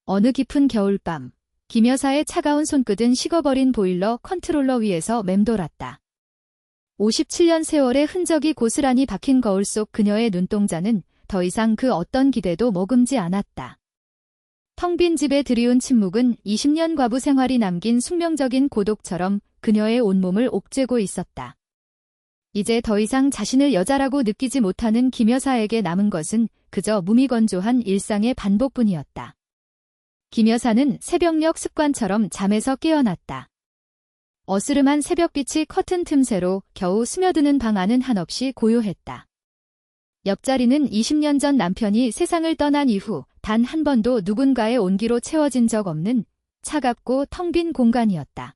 어느 깊은 겨울밤, 김 여사의 차가운 손끝은 식어버린 보일러 컨트롤러 위에서 맴돌았다. 57년 세월의 흔적이 고스란히 박힌 거울 속 그녀의 눈동자는 더 이상 그 어떤 기대도 머금지 않았다. 텅 빈 집에 들이운 침묵은 20년 과부 생활이 남긴 숙명적인 고독처럼 그녀의 온몸을 옥죄고 있었다. 이제 더 이상 자신을 여자라고 느끼지 못하는 김 여사에게 남은 것은 그저 무미건조한 일상의 반복뿐이었다. 김 여사는 새벽녘 습관처럼 잠에서 깨어났다. 어스름한 새벽빛이 커튼 틈새로 겨우 스며드는 방 안은 한없이 고요했다. 옆자리는 20년 전 남편이 세상을 떠난 이후 단 한 번도 누군가의 온기로 채워진 적 없는 차갑고 텅 빈 공간이었다.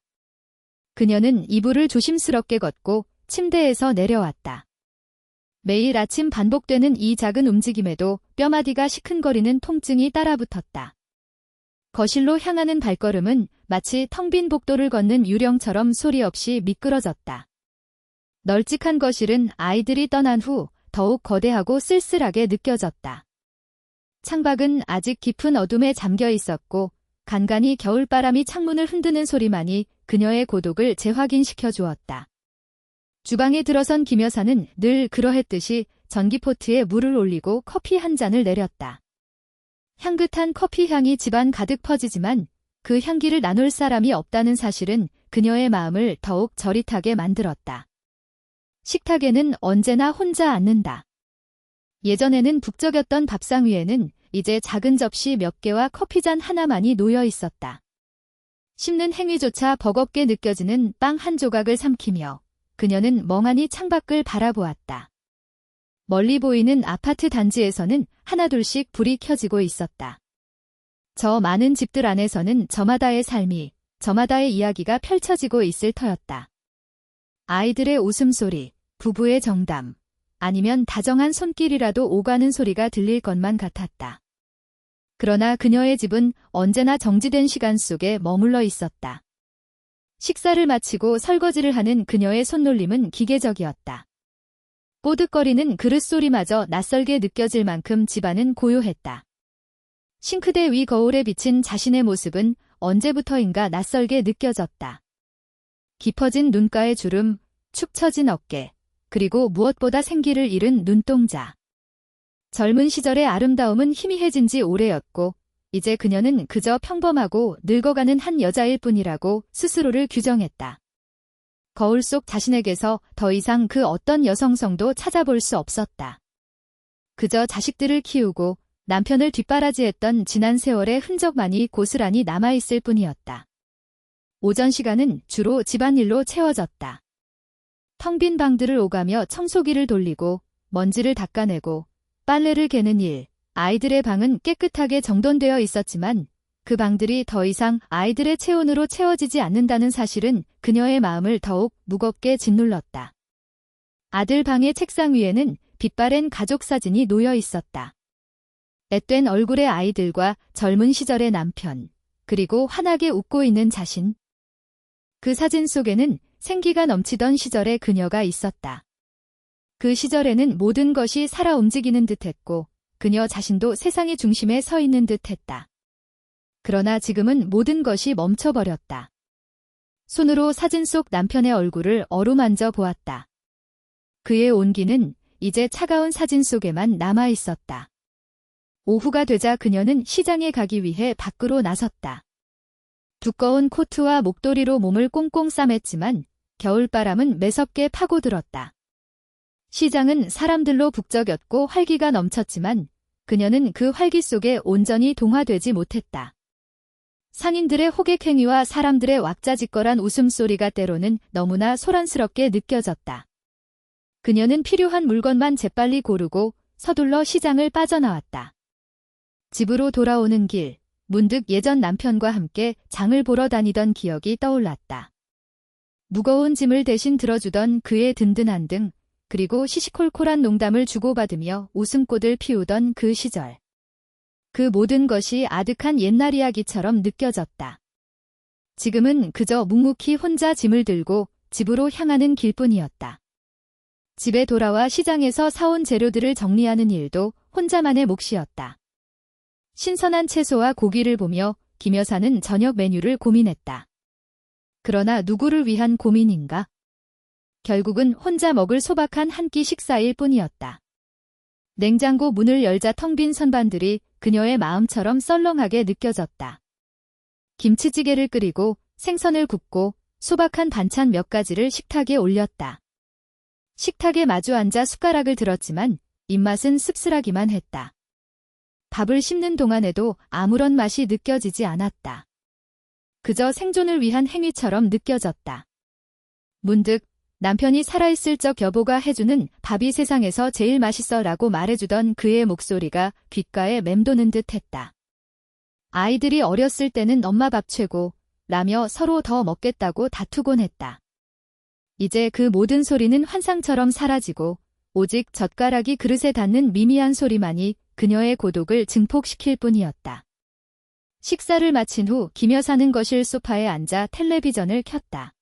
그녀는 이불을 조심스럽게 걷고 침대에서 내려왔다. 매일 아침 반복되는 이 작은 움직임에도 뼈마디가 시큰거리는 통증이 따라붙었다. 거실로 향하는 발걸음은 마치 텅 빈 복도를 걷는 유령처럼 소리 없이 미끄러졌다. 널찍한 거실은 아이들이 떠난 후 더욱 거대하고 쓸쓸하게 느껴졌다. 창밖은 아직 깊은 어둠에 잠겨 있었고 간간히 겨울바람이 창문을 흔드는 소리만이 그녀의 고독을 재확인시켜 주었다. 주방에 들어선 김 여사는 늘 그러했듯이 전기포트에 물을 올리고 커피 한 잔을 내렸다. 향긋한 커피 향이 집안 가득 퍼지지만 그 향기를 나눌 사람이 없다는 사실은 그녀의 마음을 더욱 저릿하게 만들었다. 식탁에는 언제나 혼자 앉는다. 예전에는 북적였던 밥상 위에는 이제 작은 접시 몇 개와 커피잔 하나만이 놓여 있었다. 씹는 행위조차 버겁게 느껴지는 빵 한 조각을 삼키며 그녀는 멍하니 창밖을 바라보았다. 멀리 보이는 아파트 단지에서는 하나둘씩 불이 켜지고 있었다. 저 많은 집들 안에서는 저마다의 삶이, 저마다의 이야기가 펼쳐지고 있을 터였다. 아이들의 웃음소리, 부부의 정담, 아니면 다정한 손길이라도 오가는 소리가 들릴 것만 같았다. 그러나 그녀의 집은 언제나 정지된 시간 속에 머물러 있었다. 식사를 마치고 설거지를 하는 그녀의 손놀림은 기계적이었다. 뽀득거리는 그릇 소리마저 낯설게 느껴질 만큼 집안은 고요했다. 싱크대 위 거울에 비친 자신의 모습은 언제부터인가 낯설게 느껴졌다. 깊어진 눈가의 주름, 축 처진 어깨, 그리고 무엇보다 생기를 잃은 눈동자. 젊은 시절의 아름다움은 희미해진 지 오래였고 이제 그녀는 그저 평범하고 늙어가는 한 여자일 뿐이라고 스스로를 규정했다. 거울 속 자신에게서 더 이상 그 어떤 여성성도 찾아볼 수 없었다. 그저 자식들을 키우고 남편을 뒷바라지했던 지난 세월의 흔적만이 고스란히 남아있을 뿐이었다. 오전 시간은 주로 집안일로 채워졌다. 텅 빈 방들을 오가며 청소기를 돌리고 먼지를 닦아내고 빨래를 개는 일, 아이들의 방은 깨끗하게 정돈되어 있었지만 그 방들이 더 이상 아이들의 체온으로 채워지지 않는다는 사실은 그녀의 마음을 더욱 무겁게 짓눌렀다. 아들 방의 책상 위에는 빛바랜 가족 사진이 놓여 있었다. 앳된 얼굴의 아이들과 젊은 시절의 남편, 그리고 환하게 웃고 있는 자신. 그 사진 속에는 생기가 넘치던 시절의 그녀가 있었다. 그 시절에는 모든 것이 살아 움직이는 듯했고 그녀 자신도 세상의 중심에 서 있는 듯했다. 그러나 지금은 모든 것이 멈춰버렸다. 손으로 사진 속 남편의 얼굴을 어루만져 보았다. 그의 온기는 이제 차가운 사진 속에만 남아있었다. 오후가 되자 그녀는 시장에 가기 위해 밖으로 나섰다. 두꺼운 코트와 목도리로 몸을 꽁꽁 싸맸지만 겨울바람은 매섭게 파고들었다. 시장은 사람들로 북적였고 활기가 넘쳤지만 그녀는 그 활기 속에 온전히 동화되지 못했다. 상인들의 호객행위와 사람들의 왁자지껄한 웃음소리가 때로는 너무나 소란스럽게 느껴졌다. 그녀는 필요한 물건만 재빨리 고르고 서둘러 시장을 빠져나왔다. 집으로 돌아오는 길, 문득 예전 남편과 함께 장을 보러 다니던 기억이 떠올랐다. 무거운 짐을 대신 들어주던 그의 든든한 등, 그리고 시시콜콜한 농담을 주고받으며 웃음꽃을 피우던 그 시절. 그 모든 것이 아득한 옛날 이야기처럼 느껴졌다. 지금은 그저 묵묵히 혼자 짐을 들고 집으로 향하는 길뿐이었다. 집에 돌아와 시장에서 사온 재료들을 정리하는 일도 혼자만의 몫이었다. 신선한 채소와 고기를 보며 김 여사는 저녁 메뉴를 고민했다. 그러나 누구를 위한 고민인가? 결국은 혼자 먹을 소박한 한 끼 식사일 뿐이었다. 냉장고 문을 열자 텅 빈 선반들이 그녀의 마음처럼 썰렁하게 느껴졌다. 김치찌개를 끓이고 생선을 굽고 소박한 반찬 몇 가지를 식탁에 올렸다. 식탁에 마주 앉아 숟가락을 들었지만 입맛은 씁쓸하기만 했다. 밥을 씹는 동안에도 아무런 맛이 느껴지지 않았다. 그저 생존을 위한 행위처럼 느껴졌다. 문득 남편이 살아있을 적 여보가 해주는 밥이 세상에서 제일 맛있어 라고 말해주던 그의 목소리가 귓가에 맴도는 듯 했다. 아이들이 어렸을 때는 엄마 밥 최고 라며 서로 더 먹겠다고 다투곤 했다. 이제 그 모든 소리는 환상처럼 사라지고 오직 젓가락이 그릇에 닿는 미미한 소리만이 그녀의 고독을 증폭시킬 뿐이었다. 식사를 마친 후 김 여사는 거실 소파에 앉아 텔레비전을 켰다.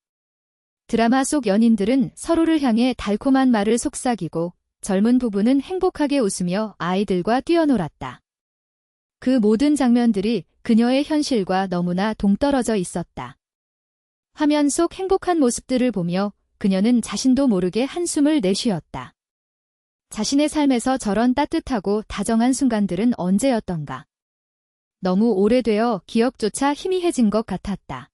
드라마 속 연인들은 서로를 향해 달콤한 말을 속삭이고 젊은 부부는 행복하게 웃으며 아이들과 뛰어놀았다. 그 모든 장면들이 그녀의 현실과 너무나 동떨어져 있었다. 화면 속 행복한 모습들을 보며 그녀는 자신도 모르게 한숨을 내쉬었다. 자신의 삶에서 저런 따뜻하고 다정한 순간들은 언제였던가. 너무 오래되어 기억조차 희미해진 것 같았다.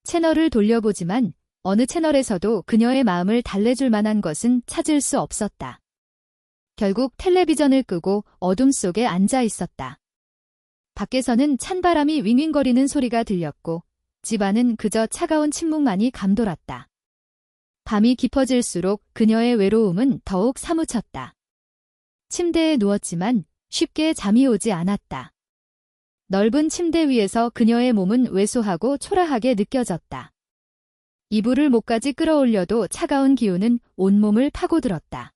채널을 돌려보지만 어느 채널에서도 그녀의 마음을 달래줄 만한 것은 찾을 수 없었다. 결국 텔레비전을 끄고 어둠 속에 앉아 있었다. 밖에서는 찬바람이 윙윙거리는 소리가 들렸고 집 안은 그저 차가운 침묵만이 감돌았다. 밤이 깊어질수록 그녀의 외로움은 더욱 사무쳤다. 침대에 누웠지만 쉽게 잠이 오지 않았다. 넓은 침대 위에서 그녀의 몸은 왜소하고 초라하게 느껴졌다. 이불을 목까지 끌어올려도 차가운 기운은 온몸을 파고들었다.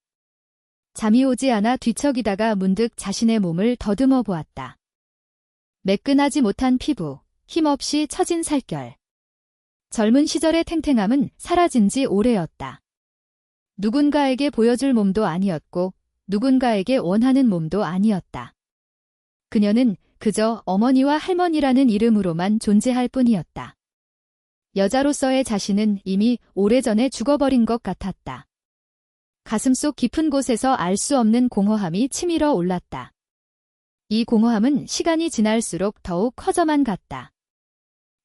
잠이 오지 않아 뒤척이다가 문득 자신의 몸을 더듬어 보았다. 매끈하지 못한 피부, 힘없이 처진 살결. 젊은 시절의 탱탱함은 사라진 지 오래였다. 누군가에게 보여줄 몸도 아니었고 누군가에게 원하는 몸도 아니었다. 그녀는 그저 어머니와 할머니라는 이름으로만 존재할 뿐이었다. 여자로서의 자신은 이미 오래전에 죽어버린 것 같았다. 가슴속 깊은 곳에서 알 수 없는 공허함이 치밀어 올랐다. 이 공허함은 시간이 지날수록 더욱 커져만 갔다.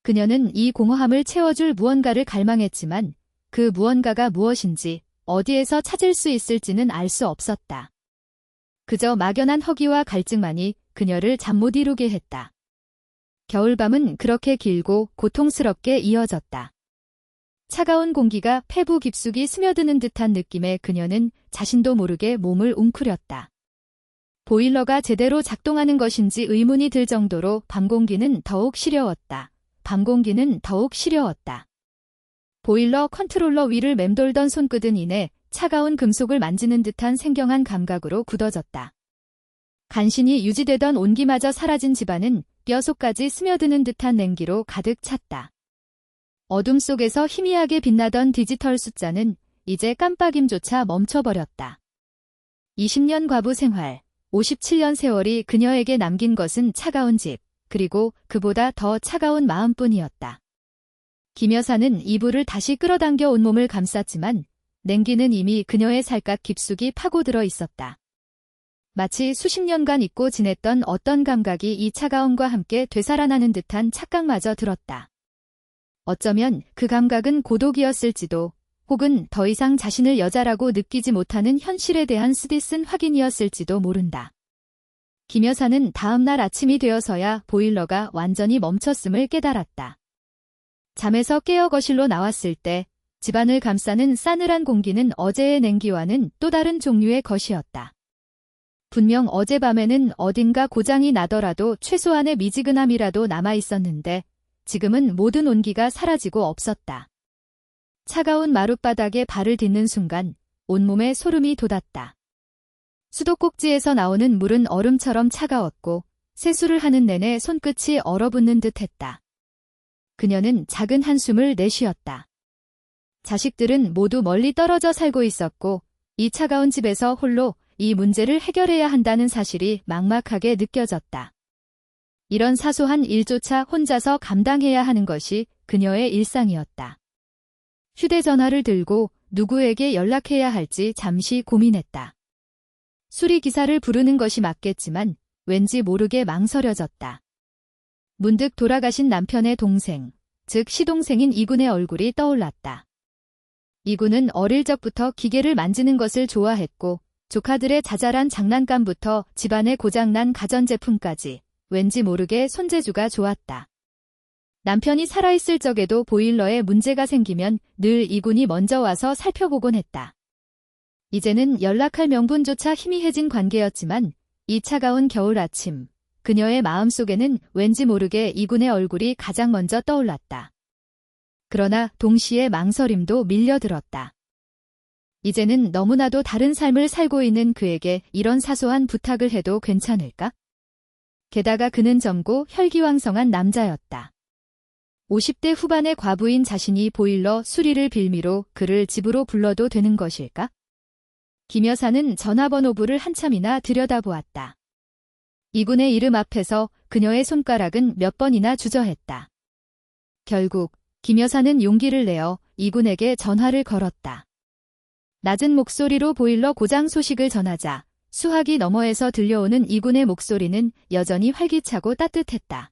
그녀는 이 공허함을 채워줄 무언가를 갈망했지만 그 무언가가 무엇인지 어디에서 찾을 수 있을지는 알 수 없었다. 그저 막연한 허기와 갈증만이 그녀를 잠 못 이루게 했다. 겨울밤은 그렇게 길고 고통스럽게 이어졌다. 차가운 공기가 폐부 깊숙이 스며드는 듯한 느낌에 그녀는 자신도 모르게 몸을 웅크렸다. 보일러가 제대로 작동하는 것인지 의문이 들 정도로 밤 공기는 더욱 시려웠다. 밤 공기는 더욱 시려웠다. 보일러 컨트롤러 위를 맴돌던 손끝은 이내 차가운 금속을 만지는 듯한 생경한 감각으로 굳어졌다. 간신히 유지되던 온기마저 사라진 집안은 뼈속까지 스며드는 듯한 냉기로 가득 찼다. 어둠 속에서 희미하게 빛나던 디지털 숫자는 이제 깜빡임조차 멈춰버렸다. 20년 과부 생활, 57년 세월이 그녀에게 남긴 것은 차가운 집, 그리고 그보다 더 차가운 마음뿐이었다. 김 여사는 이불을 다시 끌어당겨 온몸을 감쌌지만 냉기는 이미 그녀의 살갗 깊숙이 파고들어 있었다. 마치 수십 년간 잊고 지냈던 어떤 감각이 이 차가움과 함께 되살아나는 듯한 착각마저 들었다. 어쩌면 그 감각은 고독이었을지도 혹은 더 이상 자신을 여자라고 느끼지 못하는 현실에 대한 쓰디쓴 확인이었을지도 모른다. 김 여사는 다음 날 아침이 되어서야 보일러가 완전히 멈췄음을 깨달았다. 잠에서 깨어 거실로 나왔을 때 집안을 감싸는 싸늘한 공기는 어제의 냉기와는 또 다른 종류의 것이었다. 분명 어젯밤에는 어딘가 고장이 나더라도 최소한의 미지근함이라도 남아있었는데 지금은 모든 온기가 사라지고 없었다. 차가운 마룻바닥에 발을 딛는 순간 온몸에 소름이 돋았다. 수도꼭지에서 나오는 물은 얼음처럼 차가웠고 세수를 하는 내내 손끝이 얼어붙는 듯했다. 그녀는 작은 한숨을 내쉬었다. 자식들은 모두 멀리 떨어져 살고 있었고 이 차가운 집에서 홀로 이 문제를 해결해야 한다는 사실이 막막하게 느껴졌다. 이런 사소한 일조차 혼자서 감당해야 하는 것이 그녀의 일상이었다. 휴대전화를 들고 누구에게 연락해야 할지 잠시 고민했다. 수리기사를 부르는 것이 맞겠지만 왠지 모르게 망설여졌다. 문득 돌아가신 남편의 동생, 즉 시동생인 이군의 얼굴이 떠올랐다. 이군은 어릴 적부터 기계를 만지는 것을 좋아했고 조카들의 자잘한 장난감부터 집안에 고장난 가전제품까지 왠지 모르게 손재주가 좋았다. 남편이 살아있을 적에도 보일러에 문제가 생기면 늘 이군이 먼저 와서 살펴보곤 했다. 이제는 연락할 명분조차 희미해진 관계였지만 이 차가운 겨울 아침, 그녀의 마음속에는 왠지 모르게 이군의 얼굴이 가장 먼저 떠올랐다. 그러나 동시에 망설임도 밀려들었다. 이제는 너무나도 다른 삶을 살고 있는 그에게 이런 사소한 부탁을 해도 괜찮을까? 게다가 그는 젊고 혈기왕성한 남자였다. 50대 후반의 과부인 자신이 보일러 수리를 빌미로 그를 집으로 불러도 되는 것일까? 김 여사는 전화번호부를 한참이나 들여다보았다. 이군의 이름 앞에서 그녀의 손가락은 몇 번이나 주저했다. 결국 김 여사는 용기를 내어 이군에게 전화를 걸었다. 낮은 목소리로 보일러 고장 소식을 전하자 수화기 너머에서 들려오는 이군의 목소리는 여전히 활기차고 따뜻했다.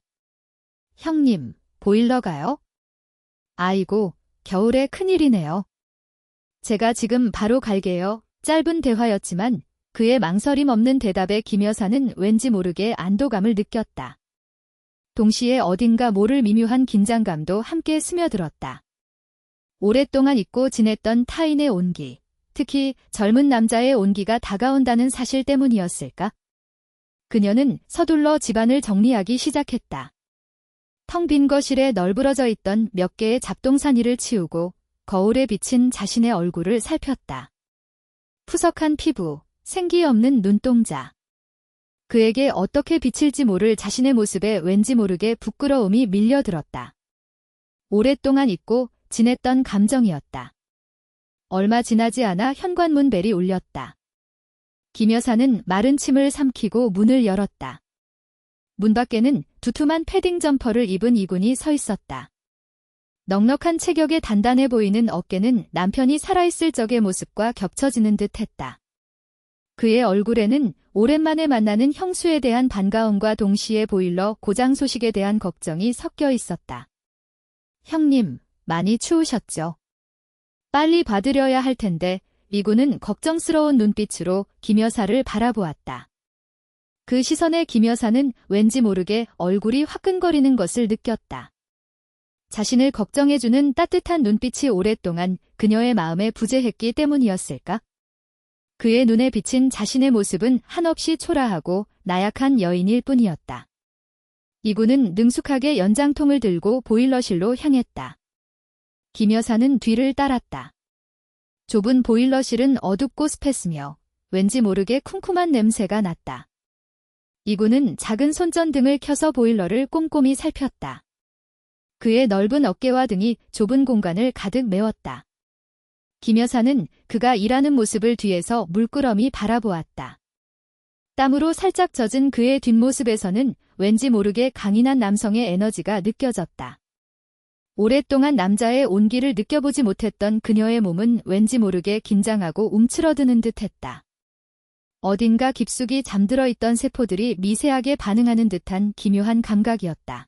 형님, 보일러가요? 아이고, 겨울에 큰일이네요. 제가 지금 바로 갈게요. 짧은 대화였지만 그의 망설임 없는 대답에 김 여사는 왠지 모르게 안도감을 느꼈다. 동시에 어딘가 모를 미묘한 긴장감도 함께 스며들었다. 오랫동안 잊고 지냈던 타인의 온기, 특히 젊은 남자의 온기가 다가온다는 사실 때문이었을까? 그녀는 서둘러 집안을 정리하기 시작했다. 텅 빈 거실에 널브러져 있던 몇 개의 잡동사니를 치우고 거울에 비친 자신의 얼굴을 살폈다. 푸석한 피부, 생기 없는 눈동자. 그에게 어떻게 비칠지 모를 자신의 모습에 왠지 모르게 부끄러움이 밀려들었다. 오랫동안 잊고 지냈던 감정이었다. 얼마 지나지 않아 현관문 벨이 울렸다. 김 여사는 마른 침을 삼키고 문을 열었다. 문 밖에는 두툼한 패딩 점퍼를 입은 이군이 서 있었다. 넉넉한 체격에 단단해 보이는 어깨는 남편이 살아있을 적의 모습과 겹쳐지는 듯했다. 그의 얼굴에는 오랜만에 만나는 형수에 대한 반가움과 동시에 보일러 고장 소식에 대한 걱정이 섞여 있었다. 형님, 많이 추우셨죠? 빨리 봐드려야 할 텐데. 이군은 걱정스러운 눈빛으로 김 여사를 바라보았다. 그 시선에 김 여사는 왠지 모르게 얼굴이 화끈거리는 것을 느꼈다. 자신을 걱정해주는 따뜻한 눈빛이 오랫동안 그녀의 마음에 부재했기 때문이었을까? 그의 눈에 비친 자신의 모습은 한없이 초라하고 나약한 여인일 뿐이었다. 이군은 능숙하게 연장통을 들고 보일러실로 향했다. 김 여사는 뒤를 따랐다. 좁은 보일러실은 어둡고 습했으며 왠지 모르게 쿰쿰한 냄새가 났다. 이군은 작은 손전등을 켜서 보일러를 꼼꼼히 살폈다. 그의 넓은 어깨와 등이 좁은 공간을 가득 메웠다. 김 여사는 그가 일하는 모습을 뒤에서 물끄러미 바라보았다. 땀으로 살짝 젖은 그의 뒷모습에서는 왠지 모르게 강인한 남성의 에너지가 느껴졌다. 오랫동안 남자의 온기를 느껴보지 못했던 그녀의 몸은 왠지 모르게 긴장하고 움츠러드는 듯했다. 어딘가 깊숙이 잠들어 있던 세포들이 미세하게 반응하는 듯한 기묘한 감각이었다.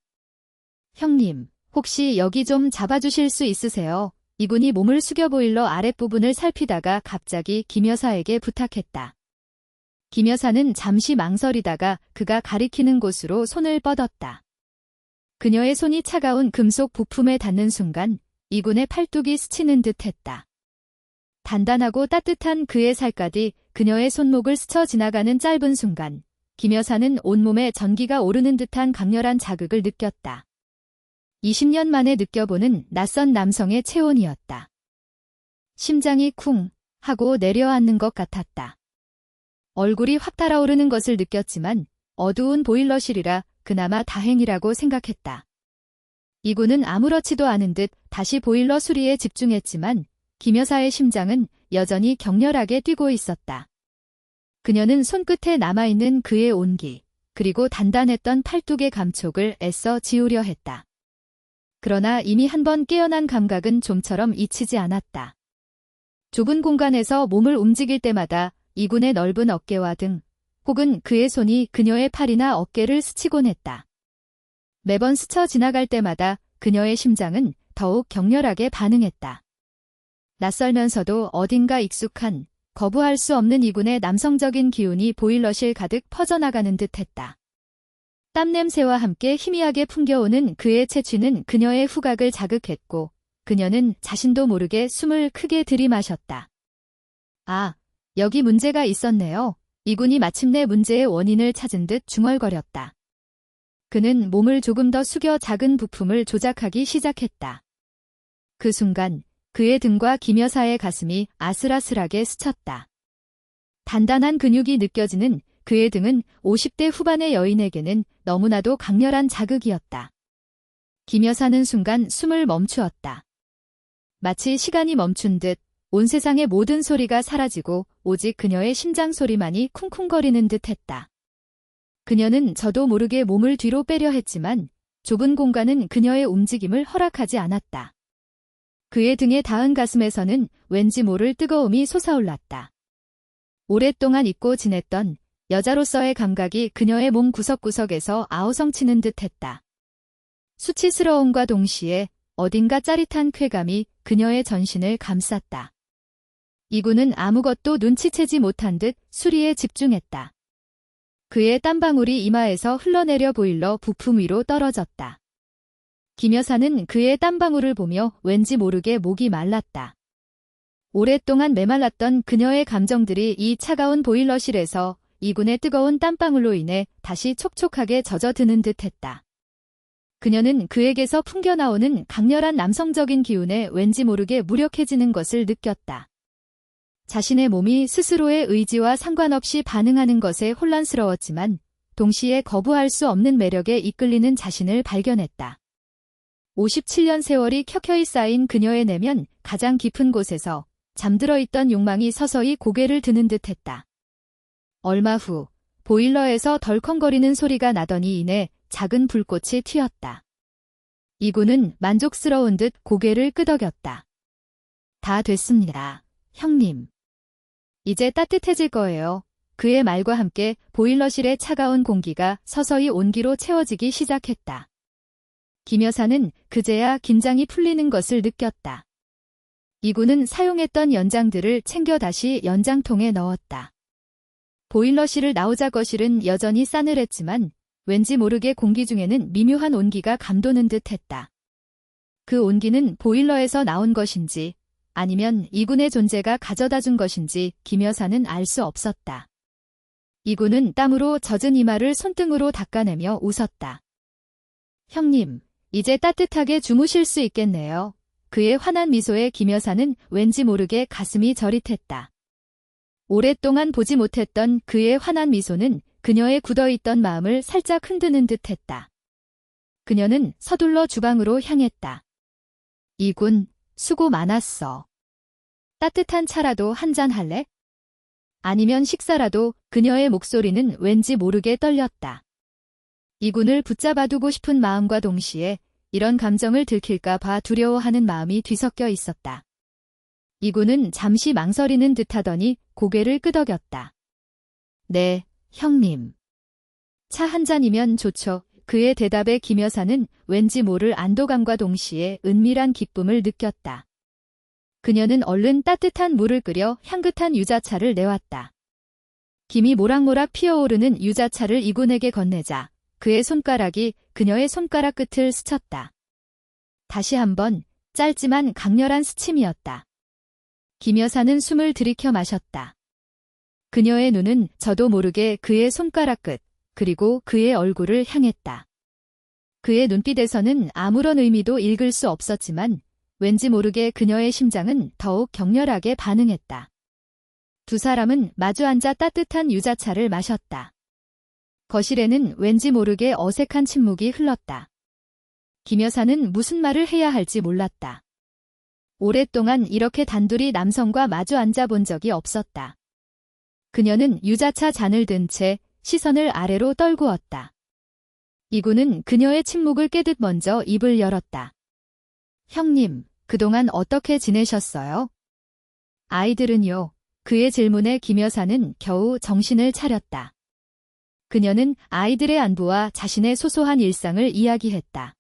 형님, 혹시 여기 좀 잡아주실 수 있으세요? 이군이 몸을 숙여 보일러 아랫부분을 살피다가 갑자기 김 여사에게 부탁했다. 김 여사는 잠시 망설이다가 그가 가리키는 곳으로 손을 뻗었다. 그녀의 손이 차가운 금속 부품에 닿는 순간 이군의 팔뚝이 스치는 듯했다. 단단하고 따뜻한 그의 살갗이 그녀의 손목을 스쳐 지나가는 짧은 순간 김 여사는 온몸에 전기가 오르는 듯한 강렬한 자극을 느꼈다. 20년 만에 느껴보는 낯선 남성의 체온이었다. 심장이 쿵 하고 내려앉는 것 같았다. 얼굴이 확 달아오르는 것을 느꼈지만 어두운 보일러실이라 그나마 다행이라고 생각했다. 이군은 아무렇지도 않은 듯 다시 보일러 수리에 집중했지만 김 여사의 심장은 여전히 격렬하게 뛰고 있었다. 그녀는 손끝에 남아있는 그의 온기, 그리고 단단했던 팔뚝의 감촉을 애써 지우려 했다. 그러나 이미 한 번 깨어난 감각은 좀처럼 잊히지 않았다. 좁은 공간에서 몸을 움직일 때마다 이군의 넓은 어깨와 등, 혹은 그의 손이 그녀의 팔이나 어깨를 스치곤 했다. 매번 스쳐 지나갈 때마다 그녀의 심장은 더욱 격렬하게 반응했다. 낯설면서도 어딘가 익숙한, 거부할 수 없는 이군의 남성적인 기운이 보일러실 가득 퍼져나가는 듯했다. 땀 냄새와 함께 희미하게 풍겨오는 그의 채취는 그녀의 후각을 자극했고 그녀는 자신도 모르게 숨을 크게 들이마셨다. 아, 여기 문제가 있었네요. 이군이 마침내 문제의 원인을 찾은 듯 중얼거렸다. 그는 몸을 조금 더 숙여 작은 부품을 조작하기 시작했다. 그 순간 그의 등과 김 여사의 가슴이 아슬아슬하게 스쳤다. 단단한 근육이 느껴지는 그의 등은 50대 후반의 여인에게는 너무나도 강렬한 자극이었다. 김 여사는 순간 숨을 멈추었다. 마치 시간이 멈춘 듯 온 세상의 모든 소리가 사라지고 오직 그녀의 심장 소리만이 쿵쿵거리는 듯했다. 그녀는 저도 모르게 몸을 뒤로 빼려 했지만 좁은 공간은 그녀의 움직임을 허락하지 않았다. 그의 등에 닿은 가슴에서는 왠지 모를 뜨거움이 솟아올랐다. 오랫동안 잊고 지냈던 여자로서의 감각이 그녀의 몸 구석구석에서 아우성치는 듯했다. 수치스러움과 동시에 어딘가 짜릿한 쾌감이 그녀의 전신을 감쌌다. 이군은 아무것도 눈치채지 못한 듯 수리에 집중했다. 그의 땀방울이 이마에서 흘러내려 보일러 부품 위로 떨어졌다. 김 여사는 그의 땀방울을 보며 왠지 모르게 목이 말랐다. 오랫동안 메말랐던 그녀의 감정들이 이 차가운 보일러실에서 이군의 뜨거운 땀방울로 인해 다시 촉촉하게 젖어드는 듯했다. 그녀는 그에게서 풍겨나오는 강렬한 남성적인 기운에 왠지 모르게 무력해지는 것을 느꼈다. 자신의 몸이 스스로의 의지와 상관없이 반응하는 것에 혼란스러웠지만 동시에 거부할 수 없는 매력에 이끌리는 자신을 발견했다. 57년 세월이 켜켜이 쌓인 그녀의 내면 가장 깊은 곳에서 잠들어 있던 욕망이 서서히 고개를 드는 듯했다. 얼마 후 보일러에서 덜컹거리는 소리가 나더니 이내 작은 불꽃이 튀었다. 이군은 만족스러운 듯 고개를 끄덕였다. 다 됐습니다, 형님. 이제 따뜻해질 거예요. 그의 말과 함께 보일러실의 차가운 공기가 서서히 온기로 채워지기 시작했다. 김 여사는 그제야 긴장이 풀리는 것을 느꼈다. 이군은 사용했던 연장들을 챙겨 다시 연장통에 넣었다. 보일러실을 나오자 거실은 여전히 싸늘했지만 왠지 모르게 공기 중에는 미묘한 온기가 감도는 듯했다. 그 온기는 보일러에서 나온 것인지 아니면 이군의 존재가 가져다 준 것인지 김 여사는 알 수 없었다. 이군은 땀으로 젖은 이마를 손등으로 닦아내며 웃었다. 형님, 이제 따뜻하게 주무실 수 있겠네요. 그의 환한 미소에 김 여사는 왠지 모르게 가슴이 저릿했다. 오랫동안 보지 못했던 그의 환한 미소는 그녀의 굳어있던 마음을 살짝 흔드는 듯했다. 그녀는 서둘러 주방으로 향했다. 이군, 수고 많았어. 따뜻한 차라도 한잔 할래? 아니면 식사라도. 그녀의 목소리는 왠지 모르게 떨렸다. 이군을 붙잡아두고 싶은 마음과 동시에 이런 감정을 들킬까 봐 두려워하는 마음이 뒤섞여 있었다. 이군은 잠시 망설이는 듯하더니 고개를 끄덕였다. 네, 형님. 차 한 잔이면 좋죠. 그의 대답에 김 여사는 왠지 모를 안도감과 동시에 은밀한 기쁨을 느꼈다. 그녀는 얼른 따뜻한 물을 끓여 향긋한 유자차를 내왔다. 김이 모락모락 피어오르는 유자차를 이군에게 건네자 그의 손가락이 그녀의 손가락 끝을 스쳤다. 다시 한번 짧지만 강렬한 스침이었다. 김 여사는 숨을 들이켜 마셨다. 그녀의 눈은 저도 모르게 그의 손가락 끝, 그리고 그의 얼굴을 향했다. 그의 눈빛에서는 아무런 의미도 읽을 수 없었지만 왠지 모르게 그녀의 심장은 더욱 격렬하게 반응했다. 두 사람은 마주 앉아 따뜻한 유자차를 마셨다. 거실에는 왠지 모르게 어색한 침묵이 흘렀다. 김 여사는 무슨 말을 해야 할지 몰랐다. 오랫동안 이렇게 단둘이 남성과 마주 앉아 본 적이 없었다. 그녀는 유자차 잔을 든 채 시선을 아래로 떨구었다. 이군은 그녀의 침묵을 깨듯 먼저 입을 열었다. 형님, 그동안 어떻게 지내셨어요? 아이들은요? 그의 질문에 김 여사는 겨우 정신을 차렸다. 그녀는 아이들의 안부와 자신의 소소한 일상을 이야기했다.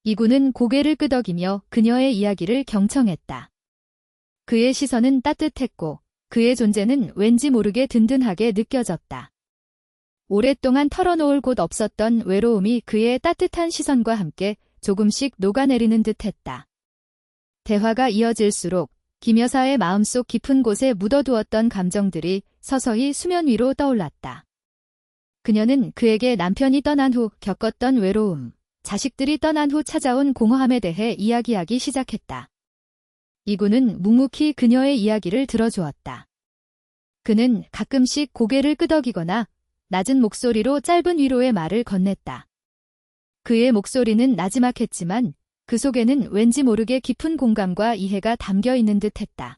이군은 고개를 끄덕이며 그녀의 이야기를 경청했다. 그의 시선은 따뜻했고 그의 존재는 왠지 모르게 든든하게 느껴졌다. 오랫동안 털어놓을 곳 없었던 외로움이 그의 따뜻한 시선과 함께 조금씩 녹아내리는 듯했다. 대화가 이어질수록 김 여사의 마음속 깊은 곳에 묻어두었던 감정들이 서서히 수면 위로 떠올랐다. 그녀는 그에게 남편이 떠난 후 겪었던 외로움, 자식들이 떠난 후 찾아온 공허함에 대해 이야기하기 시작했다. 이군은 묵묵히 그녀의 이야기를 들어주었다. 그는 가끔씩 고개를 끄덕이거나 낮은 목소리로 짧은 위로의 말을 건넸다. 그의 목소리는 나지막했지만 그 속에는 왠지 모르게 깊은 공감과 이해가 담겨 있는 듯했다.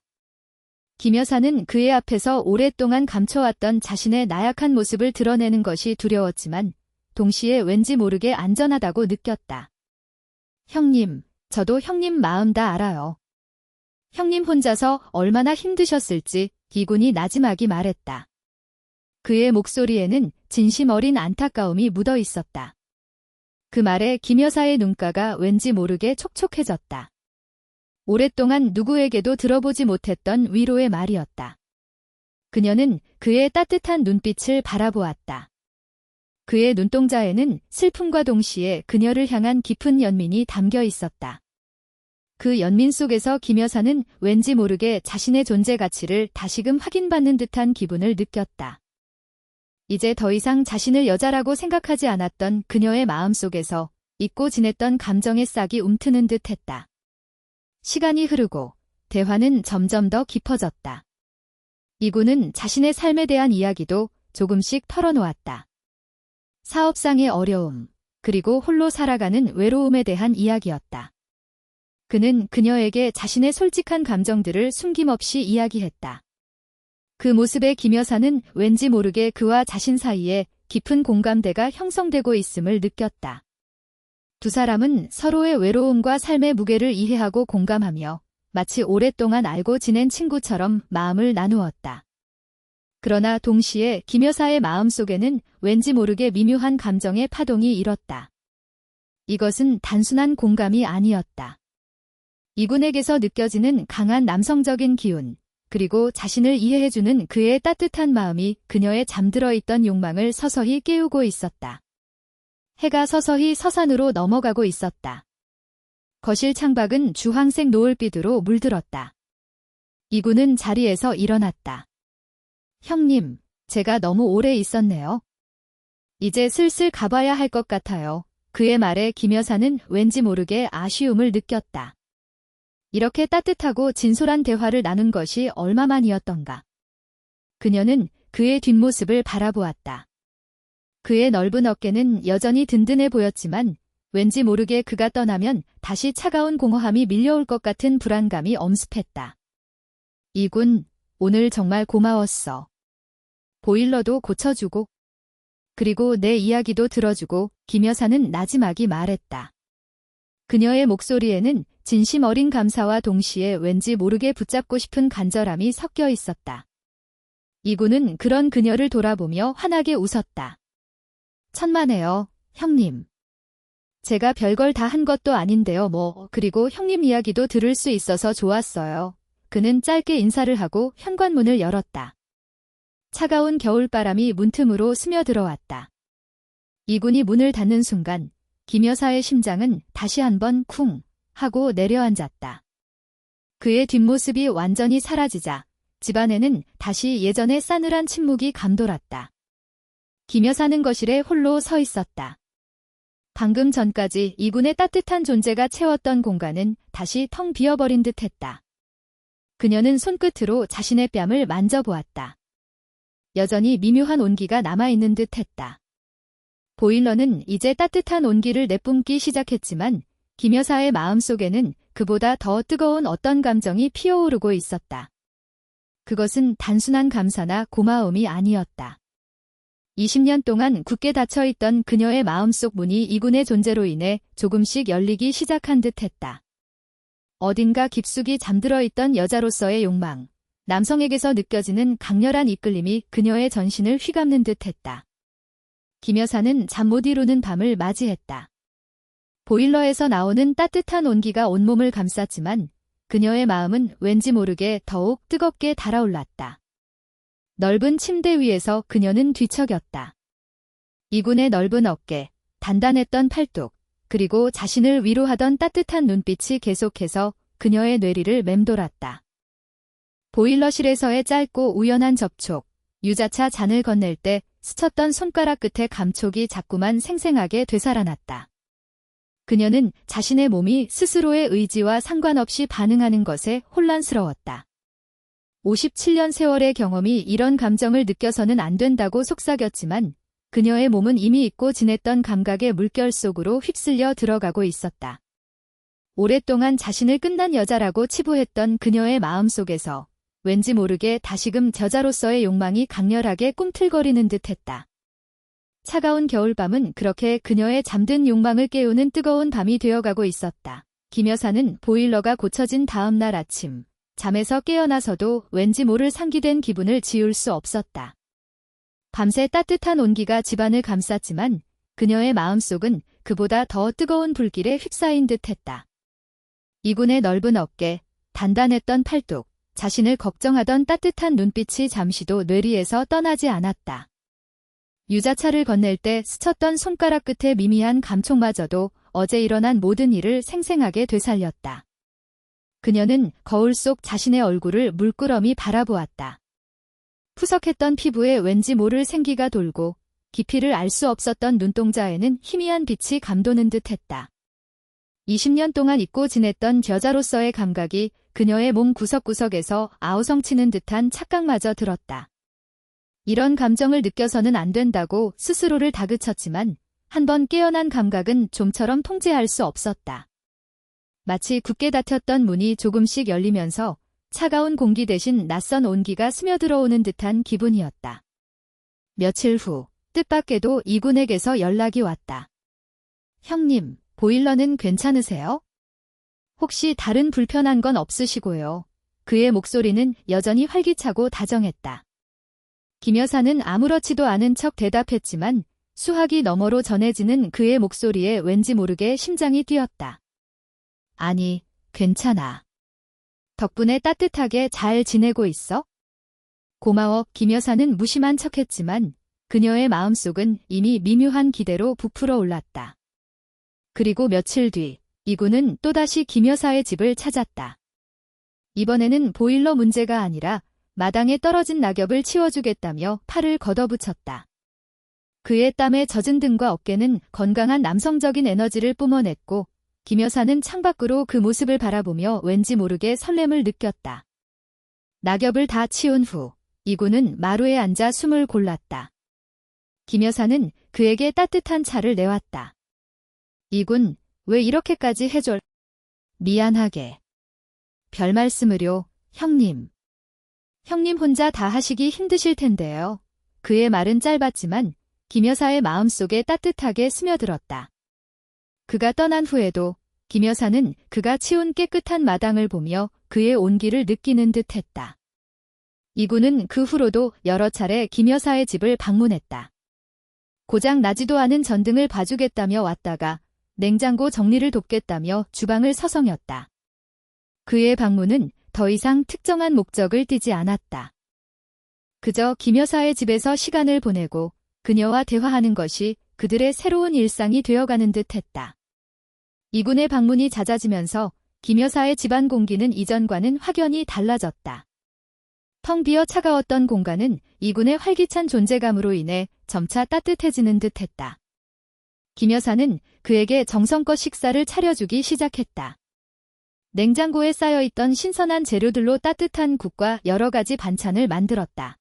김 여사는 그의 앞에서 오랫동안 감춰왔던 자신의 나약한 모습을 드러내는 것이 두려웠지만 동시에 왠지 모르게 안전하다고 느꼈다. 형님, 저도 형님 마음 다 알아요. 형님 혼자서 얼마나 힘드셨을지 이군이 나지막이 말했다. 그의 목소리에는 진심 어린 안타까움이 묻어 있었다. 그 말에 김 여사의 눈가가 왠지 모르게 촉촉해졌다. 오랫동안 누구에게도 들어보지 못했던 위로의 말이었다. 그녀는 그의 따뜻한 눈빛을 바라보았다. 그의 눈동자에는 슬픔과 동시에 그녀를 향한 깊은 연민이 담겨 있었다. 그 연민 속에서 김 여사는 왠지 모르게 자신의 존재 가치를 다시금 확인받는 듯한 기분을 느꼈다. 이제 더 이상 자신을 여자라고 생각하지 않았던 그녀의 마음속에서 잊고 지냈던 감정의 싹이 움트는 듯했다. 시간이 흐르고 대화는 점점 더 깊어졌다. 이군은 자신의 삶에 대한 이야기도 조금씩 털어놓았다. 사업상의 어려움, 그리고 홀로 살아가는 외로움에 대한 이야기였다. 그는 그녀에게 자신의 솔직한 감정들을 숨김없이 이야기했다. 그 모습에 김 여사는 왠지 모르게 그와 자신 사이에 깊은 공감대가 형성되고 있음을 느꼈다. 두 사람은 서로의 외로움과 삶의 무게를 이해하고 공감하며 마치 오랫동안 알고 지낸 친구처럼 마음을 나누었다. 그러나 동시에 김 여사의 마음속에는 왠지 모르게 미묘한 감정의 파동이 일었다. 이것은 단순한 공감이 아니었다. 이군에게서 느껴지는 강한 남성적인 기운, 그리고 자신을 이해해주는 그의 따뜻한 마음이 그녀의 잠들어 있던 욕망을 서서히 깨우고 있었다. 해가 서서히 서산으로 넘어가고 있었다. 거실 창밖은 주황색 노을빛으로 물들었다. 이군은 자리에서 일어났다. 형님, 제가 너무 오래 있었네요. 이제 슬슬 가봐야 할 것 같아요. 그의 말에 김 여사는 왠지 모르게 아쉬움을 느꼈다. 이렇게 따뜻하고 진솔한 대화를 나눈 것이 얼마만이었던가. 그녀는 그의 뒷모습을 바라보았다. 그의 넓은 어깨는 여전히 든든해 보였지만 왠지 모르게 그가 떠나면 다시 차가운 공허함이 밀려올 것 같은 불안감이 엄습했다. 이군, 오늘 정말 고마웠어. 보일러도 고쳐주고 그리고 내 이야기도 들어주고 김 여사는 나지막이 말했다. 그녀의 목소리에는 진심 어린 감사와 동시에 왠지 모르게 붙잡고 싶은 간절함이 섞여 있었다. 이군은 그런 그녀를 돌아보며 환하게 웃었다. 천만에요, 형님. 제가 별걸 다 한 것도 아닌데요 그리고 형님 이야기도 들을 수 있어서 좋았어요. 그는 짧게 인사를 하고 현관문을 열었다. 차가운 겨울바람이 문틈으로 스며들어왔다. 이군이 문을 닫는 순간 김 여사의 심장은 다시 한번 쿵 하고 내려앉았다. 그의 뒷모습이 완전히 사라지자 집안에는 다시 예전의 싸늘한 침묵이 감돌았다. 김 여사는 거실에 홀로 서 있었다. 방금 전까지 이군의 따뜻한 존재가 채웠던 공간은 다시 텅 비어버린 듯했다. 그녀는 손끝으로 자신의 뺨을 만져보았다. 여전히 미묘한 온기가 남아있는 듯했다. 보일러는 이제 따뜻한 온기를 내뿜기 시작했지만 김 여사의 마음속에는 그보다 더 뜨거운 어떤 감정이 피어오르고 있었다. 그것은 단순한 감사나 고마움이 아니었다. 20년 동안 굳게 닫혀있던 그녀의 마음속 문이 이군의 존재로 인해 조금씩 열리기 시작한 듯했다. 어딘가 깊숙이 잠들어 있던 여자로서의 욕망, 남성에게서 느껴지는 강렬한 이끌림이 그녀의 전신을 휘감는 듯했다. 김 여사는 잠 못 이루는 밤을 맞이했다. 보일러에서 나오는 따뜻한 온기가 온몸을 감쌌지만 그녀의 마음은 왠지 모르게 더욱 뜨겁게 달아올랐다. 넓은 침대 위에서 그녀는 뒤척였다. 이군의 넓은 어깨, 단단했던 팔뚝, 그리고 자신을 위로하던 따뜻한 눈빛이 계속해서 그녀의 뇌리를 맴돌았다. 보일러실에서의 짧고 우연한 접촉, 유자차 잔을 건넬 때 스쳤던 손가락 끝의 감촉이 자꾸만 생생하게 되살아났다. 그녀는 자신의 몸이 스스로의 의지와 상관없이 반응하는 것에 혼란스러웠다. 57년 세월의 경험이 이런 감정을 느껴서는 안 된다고 속삭였지만 그녀의 몸은 이미 잊고 지냈던 감각의 물결 속으로 휩쓸려 들어가고 있었다. 오랫동안 자신을 끝난 여자라고 치부했던 그녀의 마음속에서 왠지 모르게 다시금 여자로서의 욕망이 강렬하게 꿈틀거리는 듯했다. 차가운 겨울밤은 그렇게 그녀의 잠든 욕망을 깨우는 뜨거운 밤이 되어가고 있었다. 김 여사는 보일러가 고쳐진 다음 날 아침, 잠에서 깨어나서도 왠지 모를 상기된 기분을 지울 수 없었다. 밤새 따뜻한 온기가 집안을 감쌌지만 그녀의 마음속은 그보다 더 뜨거운 불길에 휩싸인 듯했다. 이군의 넓은 어깨, 단단했던 팔뚝, 자신을 걱정하던 따뜻한 눈빛이 잠시도 뇌리에서 떠나지 않았다. 유자차를 건넬 때 스쳤던 손가락 끝의 미미한 감촉마저도 어제 일어난 모든 일을 생생하게 되살렸다. 그녀는 거울 속 자신의 얼굴을 물끄러미 바라보았다. 푸석했던 피부에 왠지 모를 생기가 돌고 깊이를 알 수 없었던 눈동자에는 희미한 빛이 감도는 듯했다. 20년 동안 잊고 지냈던 여자로서의 감각이 그녀의 몸 구석구석에서 아우성치는 듯한 착각마저 들었다. 이런 감정을 느껴서는 안 된다고 스스로를 다그쳤지만 한번 깨어난 감각은 좀처럼 통제할 수 없었다. 마치 굳게 닫혔던 문이 조금씩 열리면서 차가운 공기 대신 낯선 온기가 스며들어오는 듯한 기분이었다. 며칠 후 뜻밖에도 이군에게서 연락이 왔다. 형님, 보일러는 괜찮으세요? 혹시 다른 불편한 건 없으시고요. 그의 목소리는 여전히 활기차고 다정했다. 김 여사는 아무렇지도 않은 척 대답했지만 수화기 너머로 전해지는 그의 목소리에 왠지 모르게 심장이 뛰었다. 아니, 괜찮아. 덕분에 따뜻하게 잘 지내고 있어? 고마워. 김 여사는 무심한 척했지만 그녀의 마음속은 이미 미묘한 기대로 부풀어 올랐다. 그리고 며칠 뒤 이군은 또다시 김 여사의 집을 찾았다. 이번에는 보일러 문제가 아니라 마당에 떨어진 낙엽을 치워주겠다며 팔을 걷어붙였다. 그의 땀에 젖은 등과 어깨는 건강한 남성적인 에너지를 뿜어냈고 김 여사는 창밖으로 그 모습을 바라보며 왠지 모르게 설렘을 느꼈다. 낙엽을 다 치운 후 이군은 마루에 앉아 숨을 골랐다. 김 여사는 그에게 따뜻한 차를 내왔다. 이군, 왜 이렇게까지 해줘? 미안하게. 별 말씀을요, 형님. 형님 혼자 다 하시기 힘드실 텐데요. 그의 말은 짧았지만 김 여사의 마음속에 따뜻하게 스며들었다. 그가 떠난 후에도 김 여사는 그가 치운 깨끗한 마당을 보며 그의 온기를 느끼는 듯했다. 이군은 그 후로도 여러 차례 김 여사의 집을 방문했다. 고장 나지도 않은 전등을 봐주겠다며 왔다가 냉장고 정리를 돕겠다며 주방을 서성였다. 그의 방문은 더 이상 특정한 목적을 띠지 않았다. 그저 김 여사의 집에서 시간을 보내고 그녀와 대화하는 것이 그들의 새로운 일상이 되어가는 듯했다. 이군의 방문이 잦아지면서 김 여사의 집안 공기는 이전과는 확연히 달라졌다. 텅 비어 차가웠던 공간은 이군의 활기찬 존재감으로 인해 점차 따뜻해지는 듯했다. 김 여사는 그에게 정성껏 식사를 차려주기 시작했다. 냉장고에 쌓여있던 신선한 재료들로 따뜻한 국과 여러 가지 반찬을 만들었다.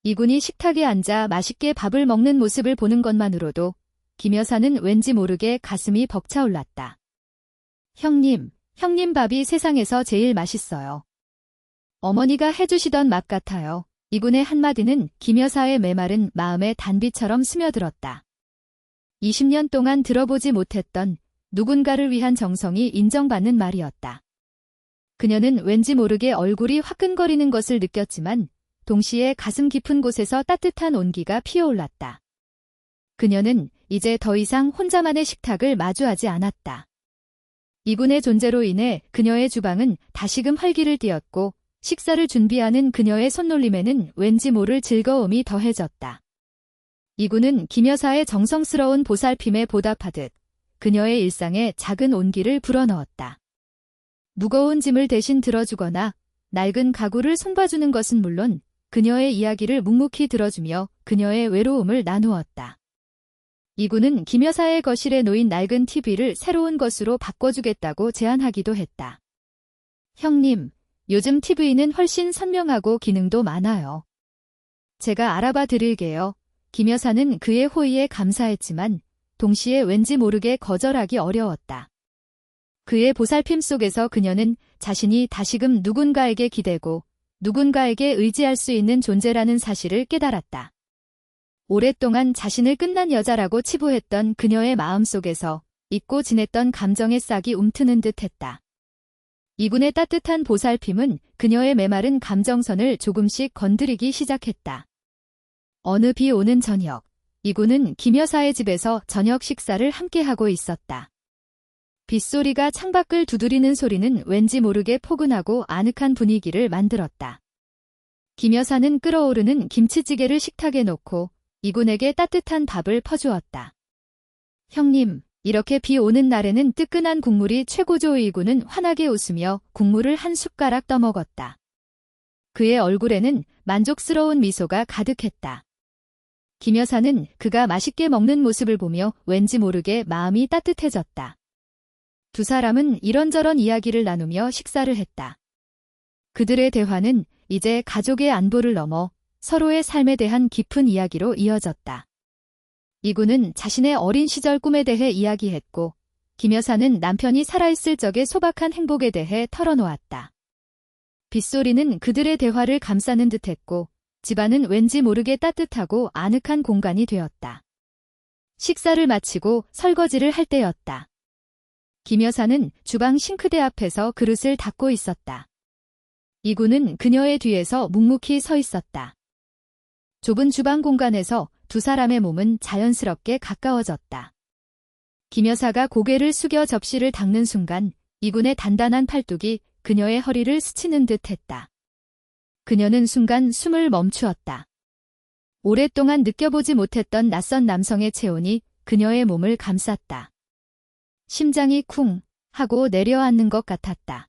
이군이 식탁에 앉아 맛있게 밥을 먹는 모습을 보는 것만으로도 김 여사는 왠지 모르게 가슴이 벅차올랐다. 형님 밥이 세상에서 제일 맛있어요. 어머니가 해주시던 맛 같아요. 이군의 한마디는 김 여사의 메마른 마음에 단비처럼 스며들었다. 20년 동안 들어보지 못했던 누군가를 위한 정성이 인정받는 말이었다. 그녀는 왠지 모르게 얼굴이 화끈거리는 것을 느꼈지만 동시에 가슴 깊은 곳에서 따뜻한 온기가 피어올랐다. 그녀는 이제 더 이상 혼자만의 식탁을 마주하지 않았다. 이군의 존재로 인해 그녀의 주방은 다시금 활기를 띠었고 식사를 준비하는 그녀의 손놀림에는 왠지 모를 즐거움이 더해졌다. 이군은 김 여사의 정성스러운 보살핌에 보답하듯 그녀의 일상에 작은 온기를 불어넣었다. 무거운 짐을 대신 들어주거나 낡은 가구를 손봐주는 것은 물론 그녀의 이야기를 묵묵히 들어주며 그녀의 외로움을 나누었다. 이군은 김 여사의 거실에 놓인 낡은 TV를 새로운 것으로 바꿔주겠다고 제안하기도 했다. 형님, 요즘 TV는 훨씬 선명하고 기능도 많아요. 제가 알아봐 드릴게요. 김 여사는 그의 호의에 감사했지만 동시에 왠지 모르게 거절하기 어려웠다. 그의 보살핌 속에서 그녀는 자신이 다시금 누군가에게 기대고 누군가에게 의지할 수 있는 존재라는 사실을 깨달았다. 오랫동안 자신을 끝난 여자라고 치부했던 그녀의 마음속에서 잊고 지냈던 감정의 싹이 움트는 듯했다. 이군의 따뜻한 보살핌은 그녀의 메마른 감정선을 조금씩 건드리기 시작했다. 어느 비 오는 저녁, 이군은 김 여사의 집에서 저녁 식사를 함께하고 있었다. 빗소리가 창밖을 두드리는 소리는 왠지 모르게 포근하고 아늑한 분위기를 만들었다. 김 여사는 끓어오르는 김치찌개를 식탁에 놓고 이군에게 따뜻한 밥을 퍼주었다. 형님, 이렇게 비 오는 날에는 뜨끈한 국물이 최고죠. 이군은 환하게 웃으며 국물을 한 숟가락 떠먹었다. 그의 얼굴에는 만족스러운 미소가 가득했다. 김 여사는 그가 맛있게 먹는 모습을 보며 왠지 모르게 마음이 따뜻해졌다. 두 사람은 이런저런 이야기를 나누며 식사를 했다. 그들의 대화는 이제 가족의 안부를 넘어 서로의 삶에 대한 깊은 이야기로 이어졌다. 이군은 자신의 어린 시절 꿈에 대해 이야기했고 김 여사는 남편이 살아있을 적의 소박한 행복에 대해 털어놓았다. 빗소리는 그들의 대화를 감싸는 듯했고 집안은 왠지 모르게 따뜻하고 아늑한 공간이 되었다. 식사를 마치고 설거지를 할 때였다. 김 여사는 주방 싱크대 앞에서 그릇을 닦고 있었다. 이군은 그녀의 뒤에서 묵묵히 서 있었다. 좁은 주방 공간에서 두 사람의 몸은 자연스럽게 가까워졌다. 김 여사가 고개를 숙여 접시를 닦는 순간 이군의 단단한 팔뚝이 그녀의 허리를 스치는 듯했다. 그녀는 순간 숨을 멈추었다. 오랫동안 느껴보지 못했던 낯선 남성의 체온이 그녀의 몸을 감쌌다. 심장이 쿵 하고 내려앉는 것 같았다.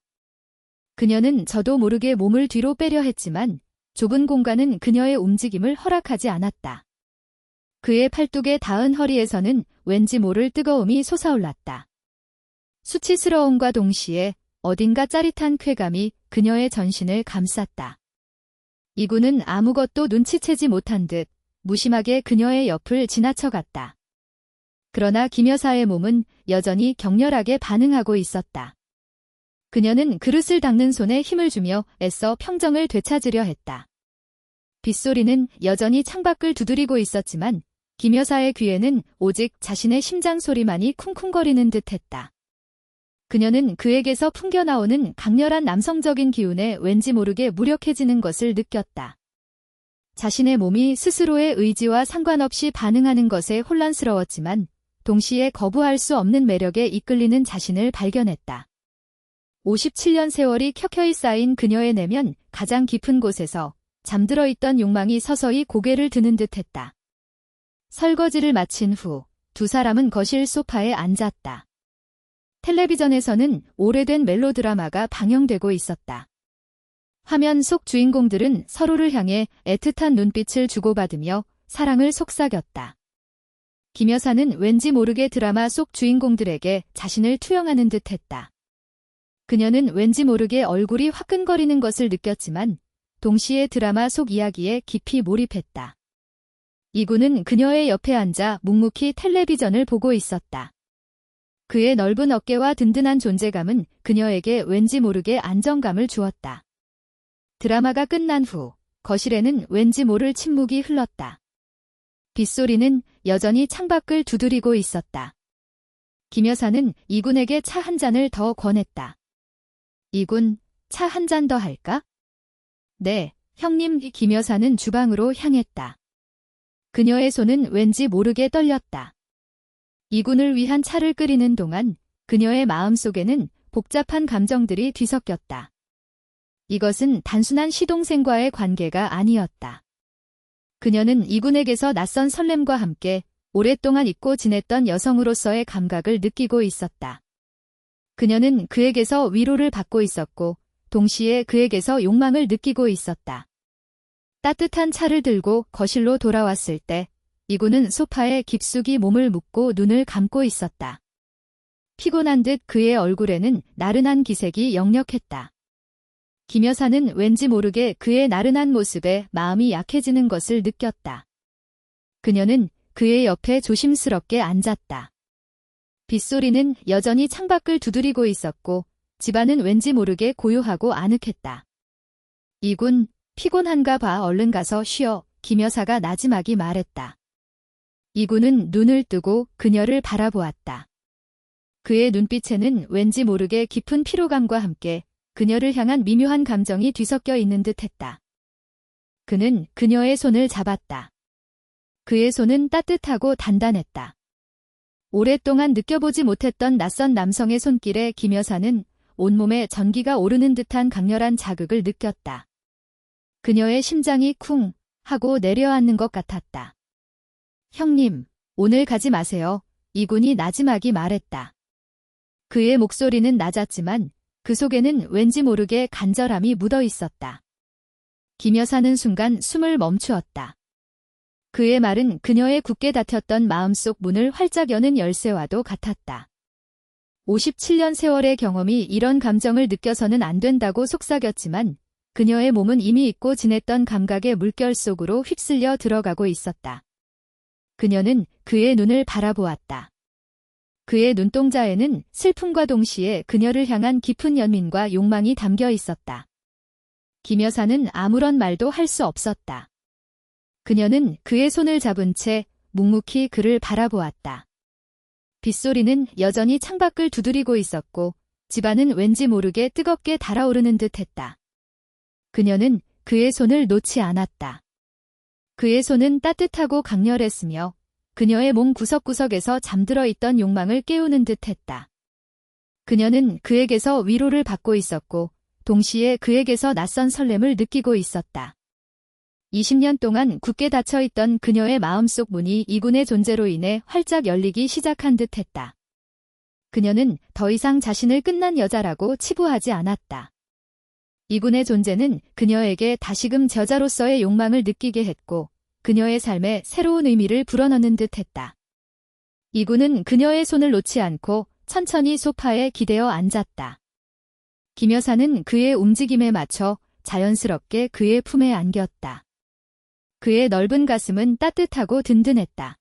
그녀는 저도 모르게 몸을 뒤로 빼려 했지만 좁은 공간은 그녀의 움직임을 허락하지 않았다. 그의 팔뚝에 닿은 허리에서는 왠지 모를 뜨거움이 솟아올랐다. 수치스러움과 동시에 어딘가 짜릿한 쾌감이 그녀의 전신을 감쌌다. 이군은 아무것도 눈치채지 못한 듯 무심하게 그녀의 옆을 지나쳐갔다. 그러나 김 여사의 몸은 여전히 격렬하게 반응하고 있었다. 그녀는 그릇을 닦는 손에 힘을 주며 애써 평정을 되찾으려 했다. 빗소리는 여전히 창밖을 두드리고 있었지만 김 여사의 귀에는 오직 자신의 심장 소리만이 쿵쿵거리는 듯했다. 그녀는 그에게서 풍겨나오는 강렬한 남성적인 기운에 왠지 모르게 무력해지는 것을 느꼈다. 자신의 몸이 스스로의 의지와 상관없이 반응하는 것에 혼란스러웠지만 동시에 거부할 수 없는 매력에 이끌리는 자신을 발견했다. 57년 세월이 켜켜이 쌓인 그녀의 내면 가장 깊은 곳에서 잠들어 있던 욕망이 서서히 고개를 드는 듯했다. 설거지를 마친 후 두 사람은 거실 소파에 앉았다. 텔레비전에서는 오래된 멜로드라마가 방영되고 있었다. 화면 속 주인공들은 서로를 향해 애틋한 눈빛을 주고받으며 사랑을 속삭였다. 김 여사는 왠지 모르게 드라마 속 주인공들에게 자신을 투영하는 듯했다. 그녀는 왠지 모르게 얼굴이 화끈거리는 것을 느꼈지만 동시에 드라마 속 이야기에 깊이 몰입했다. 이군은 그녀의 옆에 앉아 묵묵히 텔레비전을 보고 있었다. 그의 넓은 어깨와 든든한 존재감은 그녀에게 왠지 모르게 안정감을 주었다. 드라마가 끝난 후 거실에는 왠지 모를 침묵이 흘렀다. 빗소리는 여전히 창밖을 두드리고 있었다. 김 여사는 이군에게 차 한 잔을 더 권했다. 이군, 차 한 잔 더 할까? 네, 형님. 김 여사는 주방으로 향했다. 그녀의 손은 왠지 모르게 떨렸다. 이군을 위한 차를 끓이는 동안 그녀의 마음속에는 복잡한 감정들이 뒤섞였다. 이것은 단순한 시동생과의 관계가 아니었다. 그녀는 이군에게서 낯선 설렘과 함께 오랫동안 잊고 지냈던 여성으로서의 감각을 느끼고 있었다. 그녀는 그에게서 위로를 받고 있었고 동시에 그에게서 욕망을 느끼고 있었다. 따뜻한 차를 들고 거실로 돌아왔을 때 이군은 소파에 깊숙이 몸을 묻고 눈을 감고 있었다. 피곤한 듯 그의 얼굴에는 나른한 기색이 역력했다. 김 여사는 왠지 모르게 그의 나른한 모습에 마음이 약해지는 것을 느꼈다. 그녀는 그의 옆에 조심스럽게 앉았다. 빗소리는 여전히 창밖을 두드리고 있었고 집안은 왠지 모르게 고요하고 아늑했다. 이군, 피곤한가 봐. 얼른 가서 쉬어. 김 여사가 나지막이 말했다. 이군은 눈을 뜨고 그녀를 바라보았다. 그의 눈빛에는 왠지 모르게 깊은 피로감과 함께 그녀를 향한 미묘한 감정이 뒤섞여 있는 듯했다. 그는 그녀의 손을 잡았다. 그의 손은 따뜻하고 단단했다. 오랫동안 느껴보지 못했던 낯선 남성의 손길에 김 여사는 온몸에 전기가 오르는 듯한 강렬한 자극을 느꼈다. 그녀의 심장이 쿵 하고 내려앉는 것 같았다. 형님, 오늘 가지 마세요. 이군이 나지막이 말했다. 그의 목소리는 낮았지만 그 속에는 왠지 모르게 간절함이 묻어 있었다. 김 여사는 순간 숨을 멈추었다. 그의 말은 그녀의 굳게 닫혔던 마음속 문을 활짝 여는 열쇠와도 같았다. 57년 세월의 경험이 이런 감정을 느껴서는 안 된다고 속삭였지만 그녀의 몸은 이미 잊고 지냈던 감각의 물결 속으로 휩쓸려 들어가고 있었다. 그녀는 그의 눈을 바라보았다. 그의 눈동자에는 슬픔과 동시에 그녀를 향한 깊은 연민과 욕망이 담겨 있었다. 김 여사는 아무런 말도 할 수 없었다. 그녀는 그의 손을 잡은 채 묵묵히 그를 바라보았다. 빗소리는 여전히 창밖을 두드리고 있었고 집안은 왠지 모르게 뜨겁게 달아오르는 듯했다. 그녀는 그의 손을 놓지 않았다. 그의 손은 따뜻하고 강렬했으며 그녀의 몸 구석구석에서 잠들어 있던 욕망을 깨우는 듯했다. 그녀는 그에게서 위로를 받고 있었고 동시에 그에게서 낯선 설렘을 느끼고 있었다. 20년 동안 굳게 닫혀있던 그녀의 마음속 문이 이군의 존재로 인해 활짝 열리기 시작한 듯했다. 그녀는 더 이상 자신을 끝난 여자라고 치부하지 않았다. 이군의 존재는 그녀에게 다시금 저자로서의 욕망을 느끼게 했고 그녀의 삶에 새로운 의미를 불어넣는 듯했다. 이군은 그녀의 손을 놓지 않고 천천히 소파에 기대어 앉았다. 김 여사는 그의 움직임에 맞춰 자연스럽게 그의 품에 안겼다. 그의 넓은 가슴은 따뜻하고 든든했다.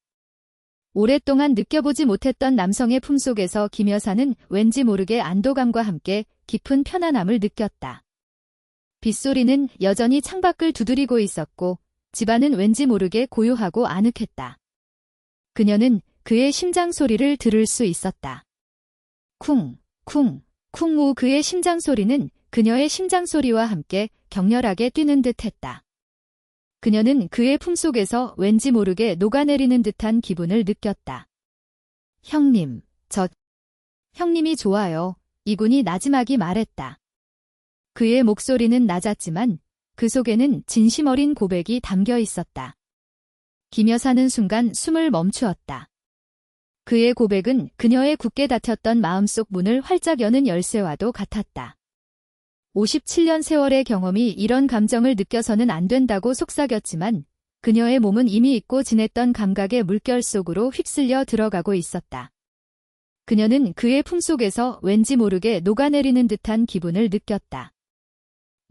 오랫동안 느껴보지 못했던 남성의 품속에서 김 여사는 왠지 모르게 안도감과 함께 깊은 편안함을 느꼈다. 빗소리는 여전히 창밖을 두드리고 있었고 집안은 왠지 모르게 고요하고 아늑했다. 그녀는 그의 심장 소리를 들을 수 있었다. 쿵, 쿵, 쿵 우 그의 심장 소리는 그녀의 심장 소리와 함께 격렬하게 뛰는 듯했다. 그녀는 그의 품속에서 왠지 모르게 녹아내리는 듯한 기분을 느꼈다. 형님, 형님이 좋아요. 이군이 나지막이 말했다. 그의 목소리는 낮았지만 그 속에는 진심 어린 고백이 담겨 있었다. 김 여사는 순간 숨을 멈추었다. 그의 고백은 그녀의 굳게 닫혔던 마음속 문을 활짝 여는 열쇠와도 같았다. 57년 세월의 경험이 이런 감정을 느껴서는 안 된다고 속삭였지만 그녀의 몸은 이미 잊고 지냈던 감각의 물결 속으로 휩쓸려 들어가고 있었다. 그녀는 그의 품속에서 왠지 모르게 녹아내리는 듯한 기분을 느꼈다.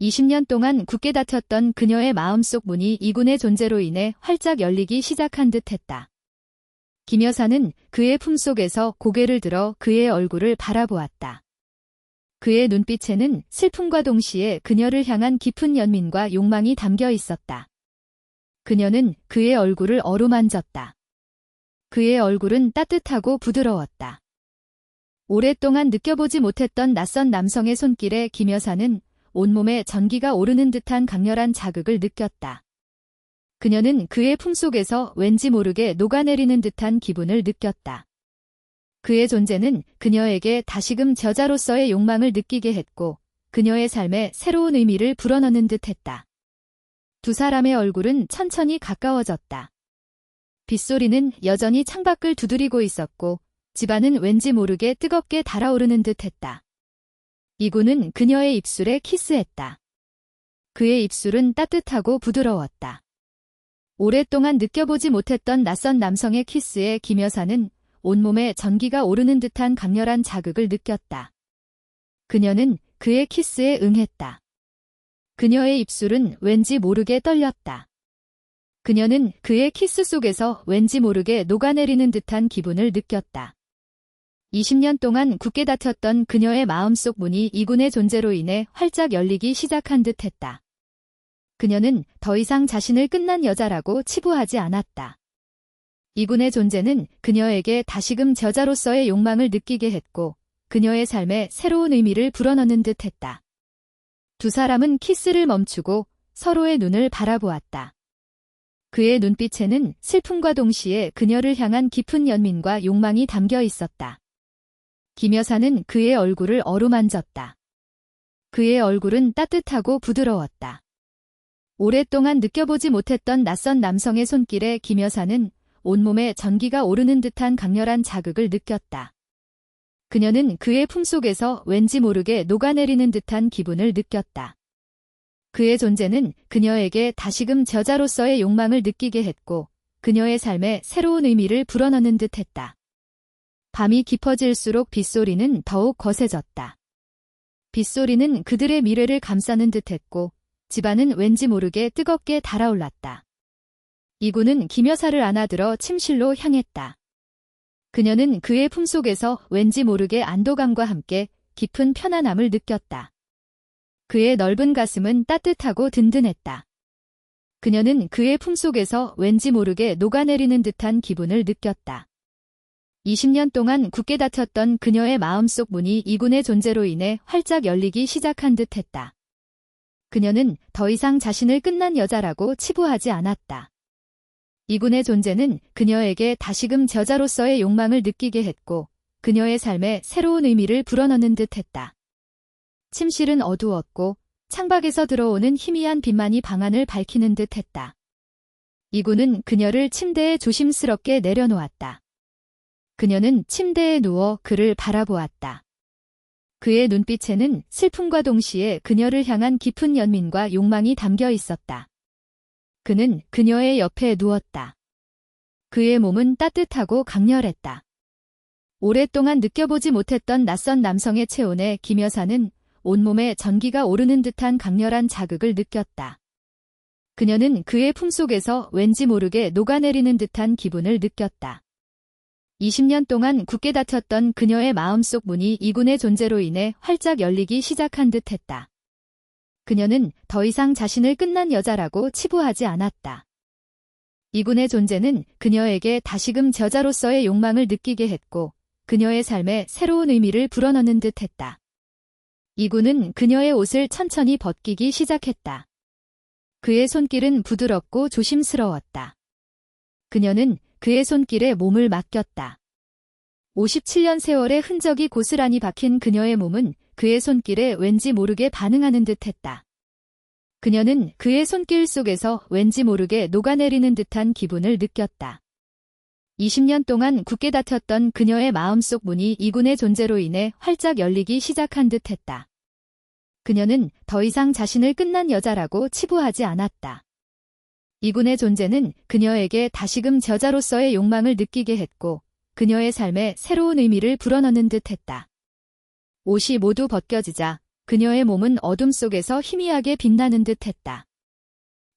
20년 동안 굳게 닫혔던 그녀의 마음속 문이 이군의 존재로 인해 활짝 열리기 시작한 듯했다. 김 여사는 그의 품속에서 고개를 들어 그의 얼굴을 바라보았다. 그의 눈빛에는 슬픔과 동시에 그녀를 향한 깊은 연민과 욕망이 담겨 있었다. 그녀는 그의 얼굴을 어루만졌다. 그의 얼굴은 따뜻하고 부드러웠다. 오랫동안 느껴보지 못했던 낯선 남성의 손길에 김 여사는 온몸에 전기가 오르는 듯한 강렬한 자극을 느꼈다. 그녀는 그의 품속에서 왠지 모르게 녹아내리는 듯한 기분을 느꼈다. 그의 존재는 그녀에게 다시금 저자로서의 욕망을 느끼게 했고 그녀의 삶에 새로운 의미를 불어넣는 듯했다. 두 사람의 얼굴은 천천히 가까워졌다. 빗소리는 여전히 창밖을 두드리고 있었고 집안은 왠지 모르게 뜨겁게 달아오르는 듯했다. 이구는 그녀의 입술에 키스했다. 그의 입술은 따뜻하고 부드러웠다. 오랫동안 느껴보지 못했던 낯선 남성의 키스에 김 여사는 온몸에 전기가 오르는 듯한 강렬한 자극을 느꼈다. 그녀는 그의 키스에 응했다. 그녀의 입술은 왠지 모르게 떨렸다. 그녀는 그의 키스 속에서 왠지 모르게 녹아내리는 듯한 기분을 느꼈다. 20년 동안 굳게 닫혔던 그녀의 마음속 문이 이군의 존재로 인해 활짝 열리기 시작한 듯했다. 그녀는 더 이상 자신을 끝난 여자라고 치부하지 않았다. 이군의 존재는 그녀에게 다시금 저자로서의 욕망을 느끼게 했고 그녀의 삶에 새로운 의미를 불어넣는 듯했다. 두 사람은 키스를 멈추고 서로의 눈을 바라보았다. 그의 눈빛에는 슬픔과 동시에 그녀를 향한 깊은 연민과 욕망이 담겨 있었다. 김 여사는 그의 얼굴을 어루만졌다. 그의 얼굴은 따뜻하고 부드러웠다. 오랫동안 느껴보지 못했던 낯선 남성의 손길에 김 여사는 온몸에 전기가 오르는 듯한 강렬한 자극을 느꼈다. 그녀는 그의 품속에서 왠지 모르게 녹아내리는 듯한 기분을 느꼈다. 그의 존재는 그녀에게 다시금 저자로서의 욕망을 느끼게 했고 그녀의 삶에 새로운 의미를 불어넣는 듯했다. 밤이 깊어질수록 빗소리는 더욱 거세졌다. 빗소리는 그들의 미래를 감싸는 듯했고 집안은 왠지 모르게 뜨겁게 달아올랐다. 이구는 김 여사를 안아들어 침실로 향했다. 그녀는 그의 품속에서 왠지 모르게 안도감과 함께 깊은 편안함을 느꼈다. 그의 넓은 가슴은 따뜻하고 든든했다. 그녀는 그의 품속에서 왠지 모르게 녹아내리는 듯한 기분을 느꼈다. 20년 동안 굳게 닫혔던 그녀의 마음속 문이 이군의 존재로 인해 활짝 열리기 시작한 듯했다. 그녀는 더 이상 자신을 끝난 여자라고 치부하지 않았다. 이군의 존재는 그녀에게 다시금 저자로서의 욕망을 느끼게 했고 그녀의 삶에 새로운 의미를 불어넣는 듯했다. 침실은 어두웠고 창밖에서 들어오는 희미한 빛만이 방안을 밝히는 듯했다. 이군은 그녀를 침대에 조심스럽게 내려놓았다. 그녀는 침대에 누워 그를 바라보았다. 그의 눈빛에는 슬픔과 동시에 그녀를 향한 깊은 연민과 욕망이 담겨 있었다. 그는 그녀의 옆에 누웠다. 그의 몸은 따뜻하고 강렬했다. 오랫동안 느껴보지 못했던 낯선 남성의 체온에 김 여사는 온몸에 전기가 오르는 듯한 강렬한 자극을 느꼈다. 그녀는 그의 품속에서 왠지 모르게 녹아내리는 듯한 기분을 느꼈다. 20년 동안 굳게 닫혔던 그녀의 마음속 문이 이군의 존재로 인해 활짝 열리기 시작한 듯했다. 그녀는 더 이상 자신을 끝난 여자라고 치부하지 않았다. 이군의 존재는 그녀에게 다시금 저자로서의 욕망을 느끼게 했고 그녀의 삶에 새로운 의미를 불어넣는 듯했다. 이군은 그녀의 옷을 천천히 벗기기 시작했다. 그의 손길은 부드럽고 조심스러웠다. 그녀는 그의 손길에 몸을 맡겼다. 57년 세월의 흔적이 고스란히 박힌 그녀의 몸은 그의 손길에 왠지 모르게 반응하는 듯했다. 그녀는 그의 손길 속에서 왠지 모르게 녹아내리는 듯한 기분을 느꼈다. 20년 동안 굳게 닫혔던 그녀의 마음속 문이 이군의 존재로 인해 활짝 열리기 시작한 듯했다. 그녀는 더 이상 자신을 끝난 여자라고 치부하지 않았다. 이군의 존재는 그녀에게 다시금 저자로서의 욕망을 느끼게 했고 그녀의 삶에 새로운 의미를 불어넣는 듯했다. 옷이 모두 벗겨지자 그녀의 몸은 어둠 속에서 희미하게 빛나는 듯했다.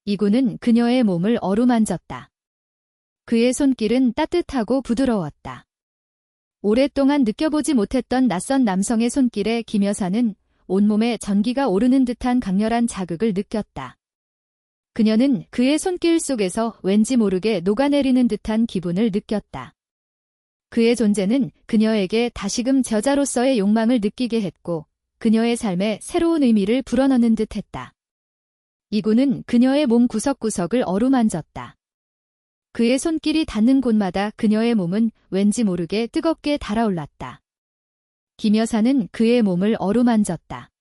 이군은 그녀의 몸을 어루만졌다. 그의 손길은 따뜻하고 부드러웠다. 오랫동안 느껴보지 못했던 낯선 남성의 손길에 김 여사는 온몸에 전기가 오르는 듯한 강렬한 자극을 느꼈다. 그녀는 그의 손길 속에서 왠지 모르게 녹아내리는 듯한 기분을 느꼈다. 그의 존재는 그녀에게 다시금 여자로서의 욕망을 느끼게 했고 그녀의 삶에 새로운 의미를 불어넣는 듯했다. 이군은 그녀의 몸 구석구석을 어루만졌다. 그의 손길이 닿는 곳마다 그녀의 몸은 왠지 모르게 뜨겁게 달아올랐다. 김 여사는 그의 몸을 어루만졌다.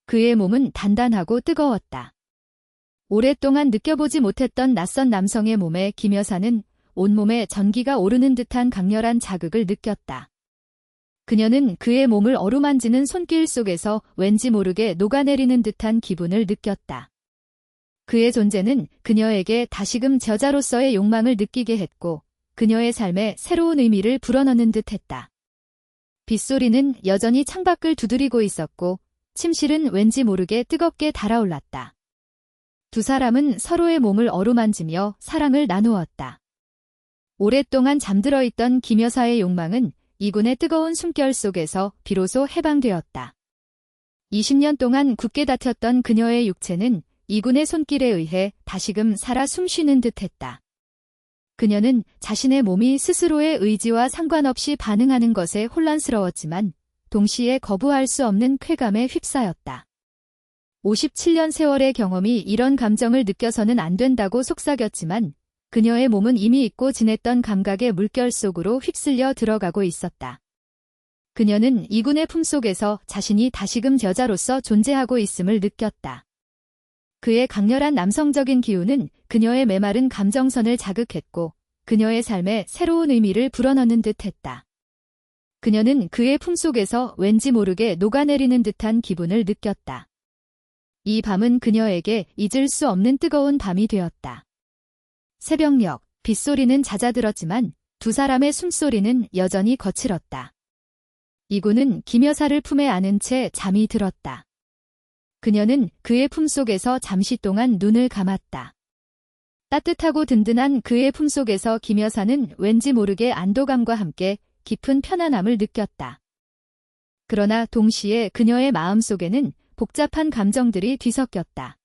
그의 몸은 단단하고 뜨거웠다. 오랫동안 느껴보지 못했던 낯선 남성의 몸에 김 여사는 온몸에 전기가 오르는 듯한 강렬한 자극을 느꼈다. 그녀는 그의 몸을 어루만지는 손길 속에서 왠지 모르게 녹아내리는 듯한 기분을 느꼈다. 그의 존재는 그녀에게 다시금 여자로서의 욕망을 느끼게 했고 그녀의 삶에 새로운 의미를 불어넣는 듯했다. 빗소리는 여전히 창밖을 두드리고 있었고 침실은 왠지 모르게 뜨겁게 달아올랐다. 두 사람은 서로의 몸을 어루만지며 사랑을 나누었다. 오랫동안 잠들어 있던 김 여사의 욕망은 이군의 뜨거운 숨결 속에서 비로소 해방되었다. 20년 동안 굳게 다퉜던 그녀의 육체는 이군의 손길에 의해 다시금 살아 숨쉬는 듯했다. 그녀는 자신의 몸이 스스로의 의지와 상관없이 반응하는 것에 혼란스러웠지만 동시에 거부할 수 없는 쾌감에 휩싸였다. 57년 세월의 경험이 이런 감정을 느껴서는 안 된다고 속삭였지만 그녀의 몸은 이미 잊고 지냈던 감각의 물결 속으로 휩쓸려 들어가고 있었다. 그녀는 이군의 품속에서 자신이 다시금 여자로서 존재하고 있음을 느꼈다. 그의 강렬한 남성적인 기운은 그녀의 메마른 감정선을 자극했고 그녀의 삶에 새로운 의미를 불어넣는 듯했다. 그녀는 그의 품속에서 왠지 모르게 녹아내리는 듯한 기분을 느꼈다. 이 밤은 그녀에게 잊을 수 없는 뜨거운 밤이 되었다. 새벽녘, 빗소리는 잦아들었지만 두 사람의 숨소리는 여전히 거칠었다. 이군은 김 여사를 품에 안은 채 잠이 들었다. 그녀는 그의 품속에서 잠시 동안 눈을 감았다. 따뜻하고 든든한 그의 품속에서 김 여사는 왠지 모르게 안도감과 함께 깊은 편안함을 느꼈다. 그러나 동시에 그녀의 마음속에는 복잡한 감정들이 뒤섞였다.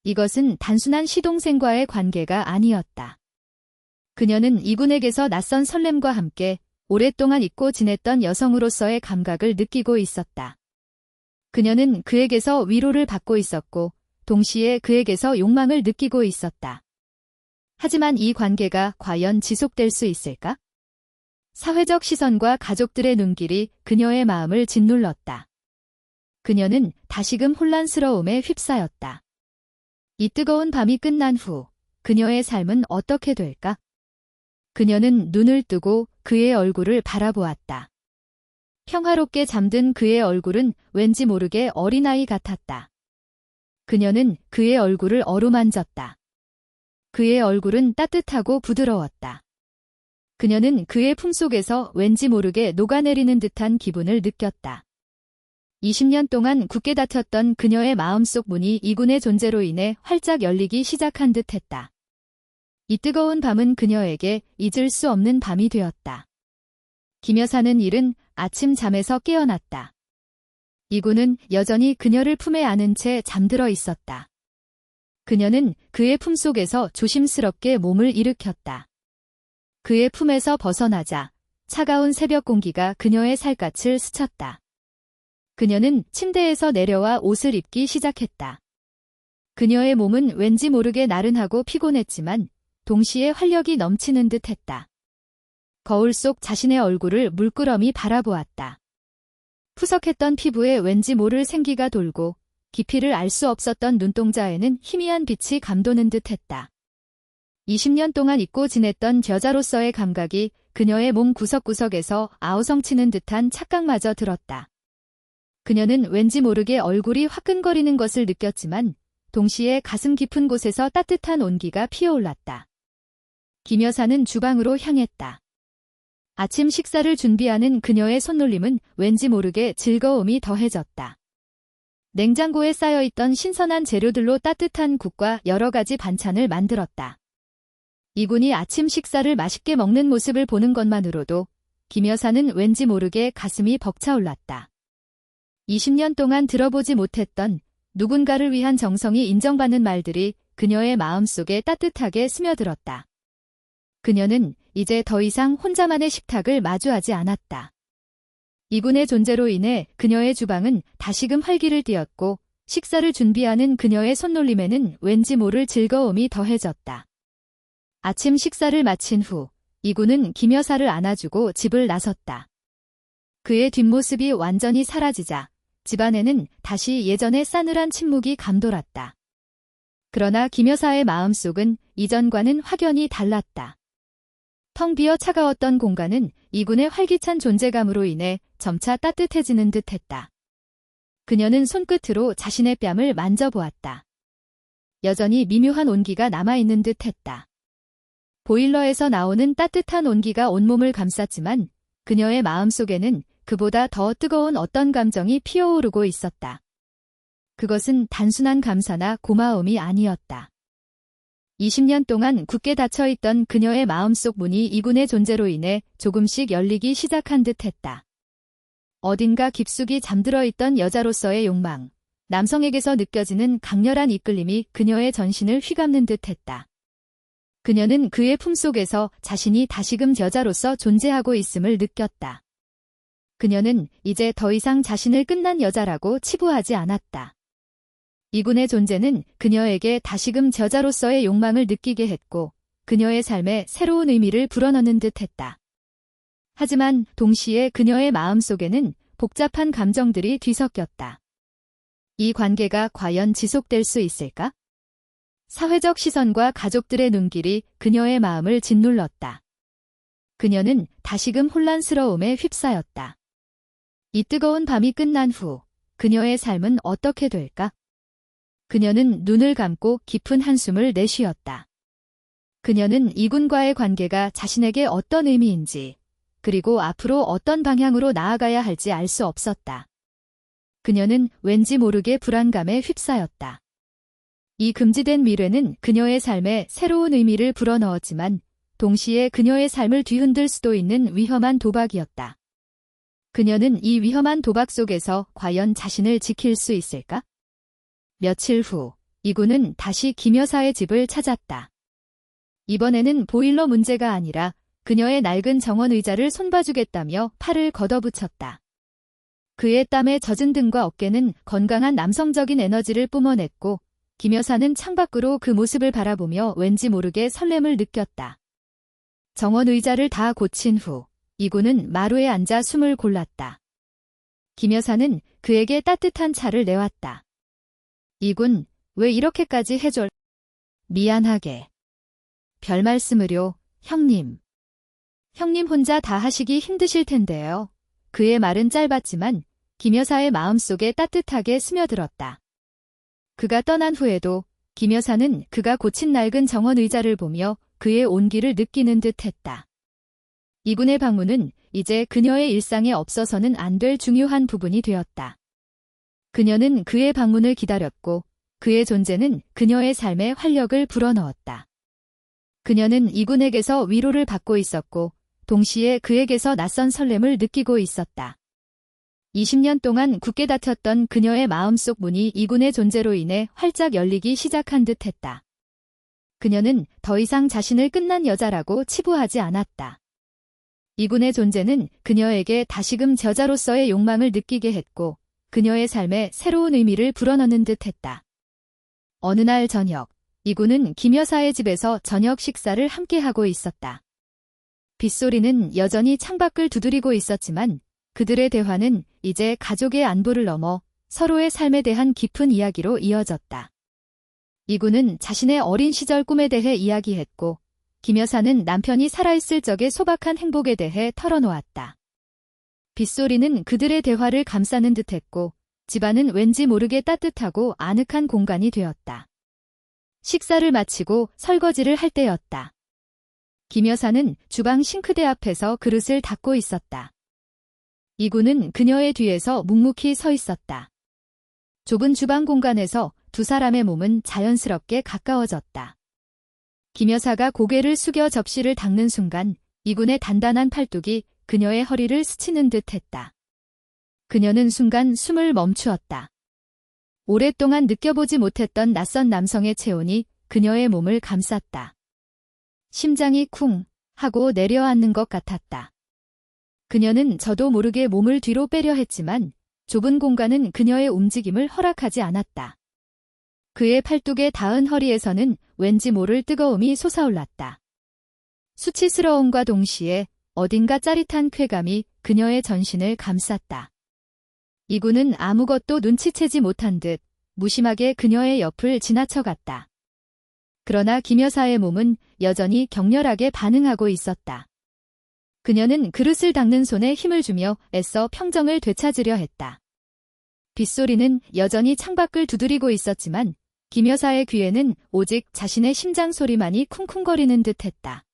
이것은 단순한 시동생과의 관계가 아니었다. 그녀는 이군에게서 낯선 설렘과 함께 오랫동안 잊고 지냈던 여성으로서의 감각을 느끼고 있었다. 그녀는 그에게서 위로를 받고 있었고 동시에 그에게서 욕망을 느끼고 있었다. 하지만 이 관계가 과연 지속될 수 있을까? 사회적 시선과 가족들의 눈길이 그녀의 마음을 짓눌렀다. 그녀는 다시금 혼란스러움에 휩싸였다. 이 뜨거운 밤이 끝난 후 그녀의 삶은 어떻게 될까? 그녀는 눈을 뜨고 그의 얼굴을 바라보았다. 평화롭게 잠든 그의 얼굴은 왠지 모르게 어린아이 같았다. 그녀는 그의 얼굴을 어루만졌다. 그의 얼굴은 따뜻하고 부드러웠다. 그녀는 그의 품속에서 왠지 모르게 녹아내리는 듯한 기분을 느꼈다. 20년 동안 굳게 닫혔던 그녀의 마음속 문이 이군의 존재로 인해 활짝 열리기 시작한 듯했다. 이 뜨거운 밤은 그녀에게 잊을 수 없는 밤이 되었다. 김 여사는 이른 아침 잠에서 깨어났다. 이군은 여전히 그녀를 품에 안은 채 잠들어 있었다. 그녀는 그의 품속에서 조심스럽게 몸을 일으켰다. 그의 품에서 벗어나자 차가운 새벽 공기가 그녀의 살갗을 스쳤다. 그녀는 침대에서 내려와 옷을 입기 시작했다. 그녀의 몸은 왠지 모르게 나른하고 피곤했지만 동시에 활력이 넘치는 듯했다. 거울 속 자신의 얼굴을 물끄러미 바라보았다. 푸석했던 피부에 왠지 모를 생기가 돌고 깊이를 알 수 없었던 눈동자에는 희미한 빛이 감도는 듯했다. 20년 동안 잊고 지냈던 여자로서의 감각이 그녀의 몸 구석구석에서 아우성치는 듯한 착각마저 들었다. 그녀는 왠지 모르게 얼굴이 화끈거리는 것을 느꼈지만 동시에 가슴 깊은 곳에서 따뜻한 온기가 피어올랐다. 김 여사는 주방으로 향했다. 아침 식사를 준비하는 그녀의 손놀림은 왠지 모르게 즐거움이 더해졌다. 냉장고에 쌓여있던 신선한 재료들로 따뜻한 국과 여러 가지 반찬을 만들었다. 이군이 아침 식사를 맛있게 먹는 모습을 보는 것만으로도 김 여사는 왠지 모르게 가슴이 벅차올랐다. 20년 동안 들어보지 못했던 누군가를 위한 정성이 인정받는 말들이 그녀의 마음속에 따뜻하게 스며들었다. 그녀는 이제 더 이상 혼자만의 식탁을 마주하지 않았다. 이군의 존재로 인해 그녀의 주방은 다시금 활기를 띠었고 식사를 준비하는 그녀의 손놀림에는 왠지 모를 즐거움이 더해졌다. 아침 식사를 마친 후 이군은 김 여사를 안아주고 집을 나섰다. 그의 뒷모습이 완전히 사라지자 집안에는 다시 예전의 싸늘한 침묵이 감돌았다. 그러나 김 여사의 마음속은 이전과는 확연히 달랐다. 텅 비어 차가웠던 공간은 이군의 활기찬 존재감으로 인해 점차 따뜻해지는 듯했다. 그녀는 손끝으로 자신의 뺨을 만져보았다. 여전히 미묘한 온기가 남아있는 듯했다. 보일러에서 나오는 따뜻한 온기가 온몸을 감쌌지만 그녀의 마음속에는 그보다 더 뜨거운 어떤 감정이 피어오르고 있었다. 그것은 단순한 감사나 고마움이 아니었다. 20년 동안 굳게 닫혀있던 그녀의 마음속 문이 이군의 존재로 인해 조금씩 열리기 시작한 듯했다. 어딘가 깊숙이 잠들어 있던 여자로서의 욕망, 남성에게서 느껴지는 강렬한 이끌림이 그녀의 전신을 휘감는 듯했다. 그녀는 그의 품속에서 자신이 다시금 여자로서 존재하고 있음을 느꼈다. 그녀는 이제 더 이상 자신을 끝난 여자라고 치부하지 않았다. 이군의 존재는 그녀에게 다시금 여자로서의 욕망을 느끼게 했고 그녀의 삶에 새로운 의미를 불어넣는 듯했다. 하지만 동시에 그녀의 마음속에는 복잡한 감정들이 뒤섞였다. 이 관계가 과연 지속될 수 있을까? 사회적 시선과 가족들의 눈길이 그녀의 마음을 짓눌렀다. 그녀는 다시금 혼란스러움에 휩싸였다. 이 뜨거운 밤이 끝난 후 그녀의 삶은 어떻게 될까? 그녀는 눈을 감고 깊은 한숨을 내쉬었다. 그녀는 이군과의 관계가 자신에게 어떤 의미인지, 그리고 앞으로 어떤 방향으로 나아가야 할지 알 수 없었다. 그녀는 왠지 모르게 불안감에 휩싸였다. 이 금지된 미래는 그녀의 삶에 새로운 의미를 불어넣었지만 동시에 그녀의 삶을 뒤흔들 수도 있는 위험한 도박이었다. 그녀는 이 위험한 도박 속에서 과연 자신을 지킬 수 있을까? 며칠 후 이군은 다시 김 여사의 집을 찾았다. 이번에는 보일러 문제가 아니라 그녀의 낡은 정원 의자를 손봐주겠다며 팔을 걷어붙였다. 그의 땀에 젖은 등과 어깨는 건강한 남성적인 에너지를 뿜어냈고 김 여사는 창밖으로 그 모습을 바라보며 왠지 모르게 설렘을 느꼈다. 정원 의자를 다 고친 후 이군은 마루에 앉아 숨을 골랐다. 김 여사는 그에게 따뜻한 차를 내왔다. 이군, 왜 이렇게까지 해줘? 미안하게. 별 말씀을요, 형님. 형님 혼자 다 하시기 힘드실 텐데요. 그의 말은 짧았지만 김 여사의 마음속에 따뜻하게 스며들었다. 그가 떠난 후에도 김 여사는 그가 고친 낡은 정원 의자를 보며 그의 온기를 느끼는 듯했다. 이군의 방문은 이제 그녀의 일상에 없어서는 안 될 중요한 부분이 되었다. 그녀는 그의 방문을 기다렸고 그의 존재는 그녀의 삶에 활력을 불어넣었다. 그녀는 이군에게서 위로를 받고 있었고 동시에 그에게서 낯선 설렘을 느끼고 있었다. 20년 동안 굳게 닫혔던 그녀의 마음속 문이 이군의 존재로 인해 활짝 열리기 시작한 듯했다. 그녀는 더 이상 자신을 끝난 여자라고 치부하지 않았다. 이군의 존재는 그녀에게 다시금 여자로서의 욕망을 느끼게 했고 그녀의 삶에 새로운 의미를 불어넣는 듯했다. 어느 날 저녁, 이군은 김 여사의 집에서 저녁 식사를 함께하고 있었다. 빗소리는 여전히 창밖을 두드리고 있었지만 그들의 대화는 이제 가족의 안부를 넘어 서로의 삶에 대한 깊은 이야기로 이어졌다. 이군은 자신의 어린 시절 꿈에 대해 이야기했고 김 여사는 남편이 살아있을 적의 소박한 행복에 대해 털어놓았다. 빗소리는 그들의 대화를 감싸는 듯했고 집안은 왠지 모르게 따뜻하고 아늑한 공간이 되었다. 식사를 마치고 설거지를 할 때였다. 김 여사는 주방 싱크대 앞에서 그릇을 닦고 있었다. 이군은 그녀의 뒤에서 묵묵히 서 있었다. 좁은 주방 공간에서 두 사람의 몸은 자연스럽게 가까워졌다. 김 여사가 고개를 숙여 접시를 닦는 순간 이군의 단단한 팔뚝이 그녀의 허리를 스치는 듯 했다. 그녀는 순간 숨을 멈추었다. 오랫동안 느껴보지 못했던 낯선 남성의 체온이 그녀의 몸을 감쌌다. 심장이 쿵 하고 내려앉는 것 같았다. 그녀는 저도 모르게 몸을 뒤로 빼려 했지만 좁은 공간은 그녀의 움직임을 허락하지 않았다. 그의 팔뚝에 닿은 허리에서는 왠지 모를 뜨거움이 솟아올랐다. 수치스러움과 동시에 어딘가 짜릿한 쾌감이 그녀의 전신을 감쌌다. 이구는 아무것도 눈치채지 못한 듯 무심하게 그녀의 옆을 지나쳐갔다. 그러나 김 여사의 몸은 여전히 격렬하게 반응하고 있었다. 그녀는 그릇을 닦는 손에 힘을 주며 애써 평정을 되찾으려 했다. 빗소리는 여전히 창밖을 두드리고 있었지만 김 여사의 귀에는 오직 자신의 심장 소리만이 쿵쿵거리는 듯했다.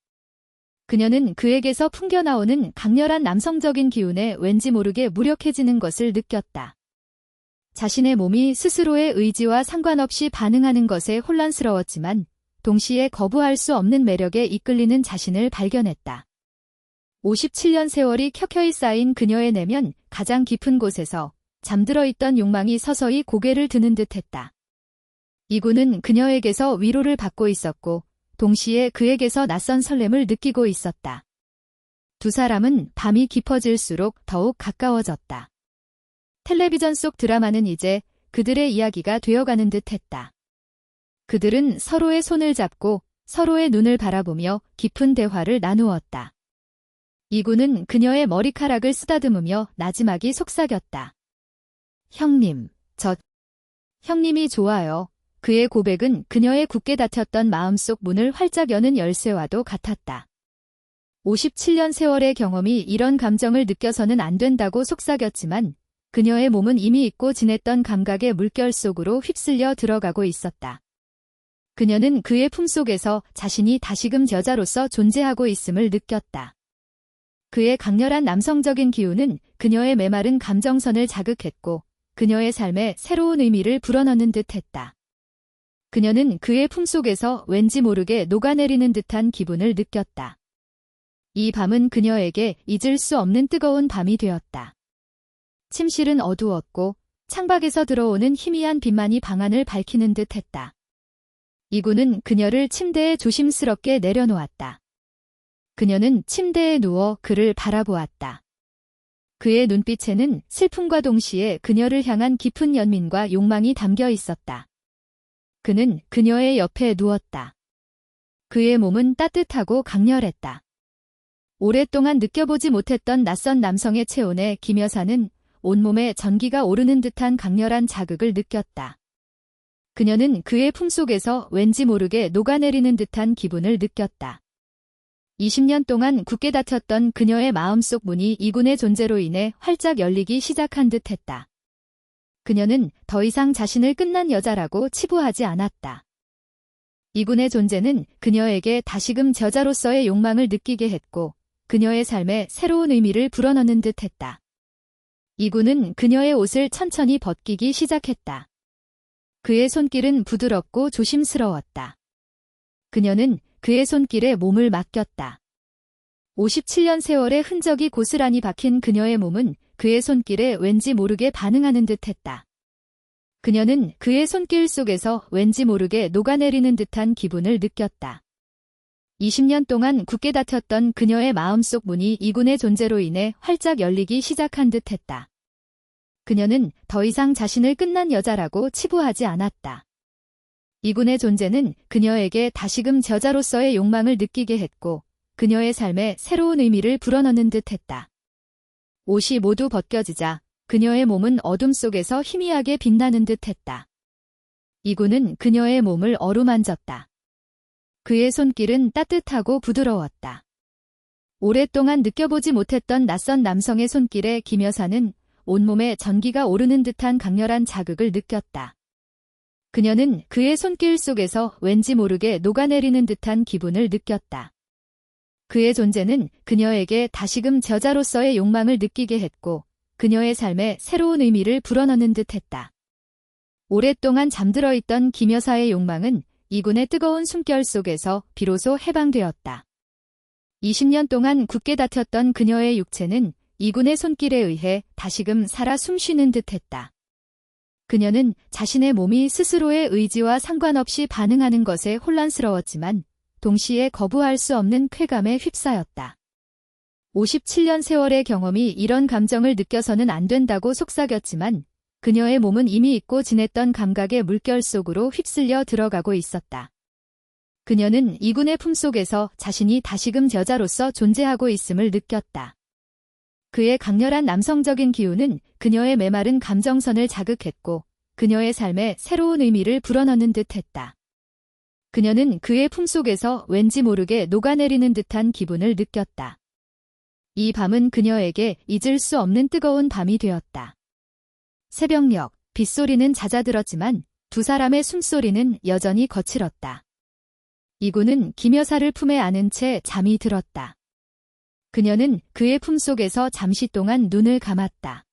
그녀는 그에게서 풍겨나오는 강렬한 남성적인 기운에 왠지 모르게 무력해지는 것을 느꼈다. 자신의 몸이 스스로의 의지와 상관없이 반응하는 것에 혼란스러웠지만 동시에 거부할 수 없는 매력에 이끌리는 자신을 발견했다. 57년 세월이 켜켜이 쌓인 그녀의 내면 가장 깊은 곳에서 잠들어 있던 욕망이 서서히 고개를 드는 듯했다. 이구는 그녀에게서 위로를 받고 있었고 동시에 그에게서 낯선 설렘을 느끼고 있었다. 두 사람은 밤이 깊어질수록 더욱 가까워졌다. 텔레비전 속 드라마는 이제 그들의 이야기가 되어가는 듯했다. 그들은 서로의 손을 잡고 서로의 눈을 바라보며 깊은 대화를 나누었다. 이구는 그녀의 머리카락을 쓰다듬으며 나지막이 속삭였다. 형님, 형님이 좋아요. 그의 고백은 그녀의 굳게 닫혔던 마음속 문을 활짝 여는 열쇠와도 같았다. 57년 세월의 경험이 이런 감정을 느껴서는 안 된다고 속삭였지만 그녀의 몸은 이미 잊고 지냈던 감각의 물결 속으로 휩쓸려 들어가고 있었다. 그녀는 그의 품속에서 자신이 다시금 여자로서 존재하고 있음을 느꼈다. 그의 강렬한 남성적인 기운은 그녀의 메마른 감정선을 자극했고 그녀의 삶에 새로운 의미를 불어넣는 듯했다. 그녀는 그의 품속에서 왠지 모르게 녹아내리는 듯한 기분을 느꼈다. 이 밤은 그녀에게 잊을 수 없는 뜨거운 밤이 되었다. 침실은 어두웠고 창밖에서 들어오는 희미한 빛만이 방안을 밝히는 듯했다. 이구는 그녀를 침대에 조심스럽게 내려놓았다. 그녀는 침대에 누워 그를 바라보았다. 그의 눈빛에는 슬픔과 동시에 그녀를 향한 깊은 연민과 욕망이 담겨 있었다. 그는 그녀의 옆에 누웠다. 그의 몸은 따뜻하고 강렬했다. 오랫동안 느껴보지 못했던 낯선 남성의 체온에 김 여사는 온몸에 전기가 오르는 듯한 강렬한 자극을 느꼈다. 그녀는 그의 품속에서 왠지 모르게 녹아내리는 듯한 기분을 느꼈다. 20년 동안 굳게 닫혔던 그녀의 마음속 문이 이군의 존재로 인해 활짝 열리기 시작한 듯했다. 그녀는 더 이상 자신을 끝난 여자라고 치부하지 않았다. 이군의 존재는 그녀에게 다시금 여자로서의 욕망을 느끼게 했고 그녀의 삶에 새로운 의미를 불어넣는 듯했다. 이군은 그녀의 옷을 천천히 벗기기 시작했다. 그의 손길은 부드럽고 조심스러웠다. 그녀는 그의 손길에 몸을 맡겼다. 57년 세월의 흔적이 고스란히 박힌 그녀의 몸은 그의 손길에 왠지 모르게 반응하는 듯했다. 그녀는 그의 손길 속에서 왠지 모르게 녹아내리는 듯한 기분을 느꼈다. 20년 동안 굳게 닫혔던 그녀의 마음속 문이 이군의 존재로 인해 활짝 열리기 시작한 듯했다. 그녀는 더 이상 자신을 끝난 여자라고 치부하지 않았다. 이군의 존재는 그녀에게 다시금 여자로서의 욕망을 느끼게 했고 그녀의 삶에 새로운 의미를 불어넣는 듯했다. 옷이 모두 벗겨지자 그녀의 몸은 어둠 속에서 희미하게 빛나는 듯했다. 이군은 그녀의 몸을 어루만졌다. 그의 손길은 따뜻하고 부드러웠다. 오랫동안 느껴보지 못했던 낯선 남성의 손길에 김 여사는 온몸에 전기가 오르는 듯한 강렬한 자극을 느꼈다. 그녀는 그의 손길 속에서 왠지 모르게 녹아내리는 듯한 기분을 느꼈다. 그의 존재는 그녀에게 다시금 여자로서의 욕망을 느끼게 했고 그녀의 삶에 새로운 의미를 불어넣는 듯했다. 오랫동안 잠들어 있던 김 여사의 욕망은 이군의 뜨거운 숨결 속에서 비로소 해방되었다. 20년 동안 굳게 다퉜던 그녀의 육체는 이군의 손길에 의해 다시금 살아 숨쉬는 듯했다. 그녀는 자신의 몸이 스스로의 의지와 상관없이 반응하는 것에 혼란스러웠지만 동시에 거부할 수 없는 쾌감에 휩싸였다. 57년 세월의 경험이 이런 감정을 느껴서는 안 된다고 속삭였지만 그녀의 몸은 이미 잊고 지냈던 감각의 물결 속으로 휩쓸려 들어가고 있었다. 그녀는 이군의 품속에서 자신이 다시금 여자로서 존재하고 있음을 느꼈다. 그의 강렬한 남성적인 기운은 그녀의 메마른 감정선을 자극했고 그녀의 삶에 새로운 의미를 불어넣는 듯했다. 그녀는 그의 품속에서 왠지 모르게 녹아내리는 듯한 기분을 느꼈다. 이 밤은 그녀에게 잊을 수 없는 뜨거운 밤이 되었다. 새벽녘, 빗소리는 잦아들었지만 두 사람의 숨소리는 여전히 거칠었다. 이군은 김 여사를 품에 안은 채 잠이 들었다. 그녀는 그의 품속에서 잠시 동안 눈을 감았다.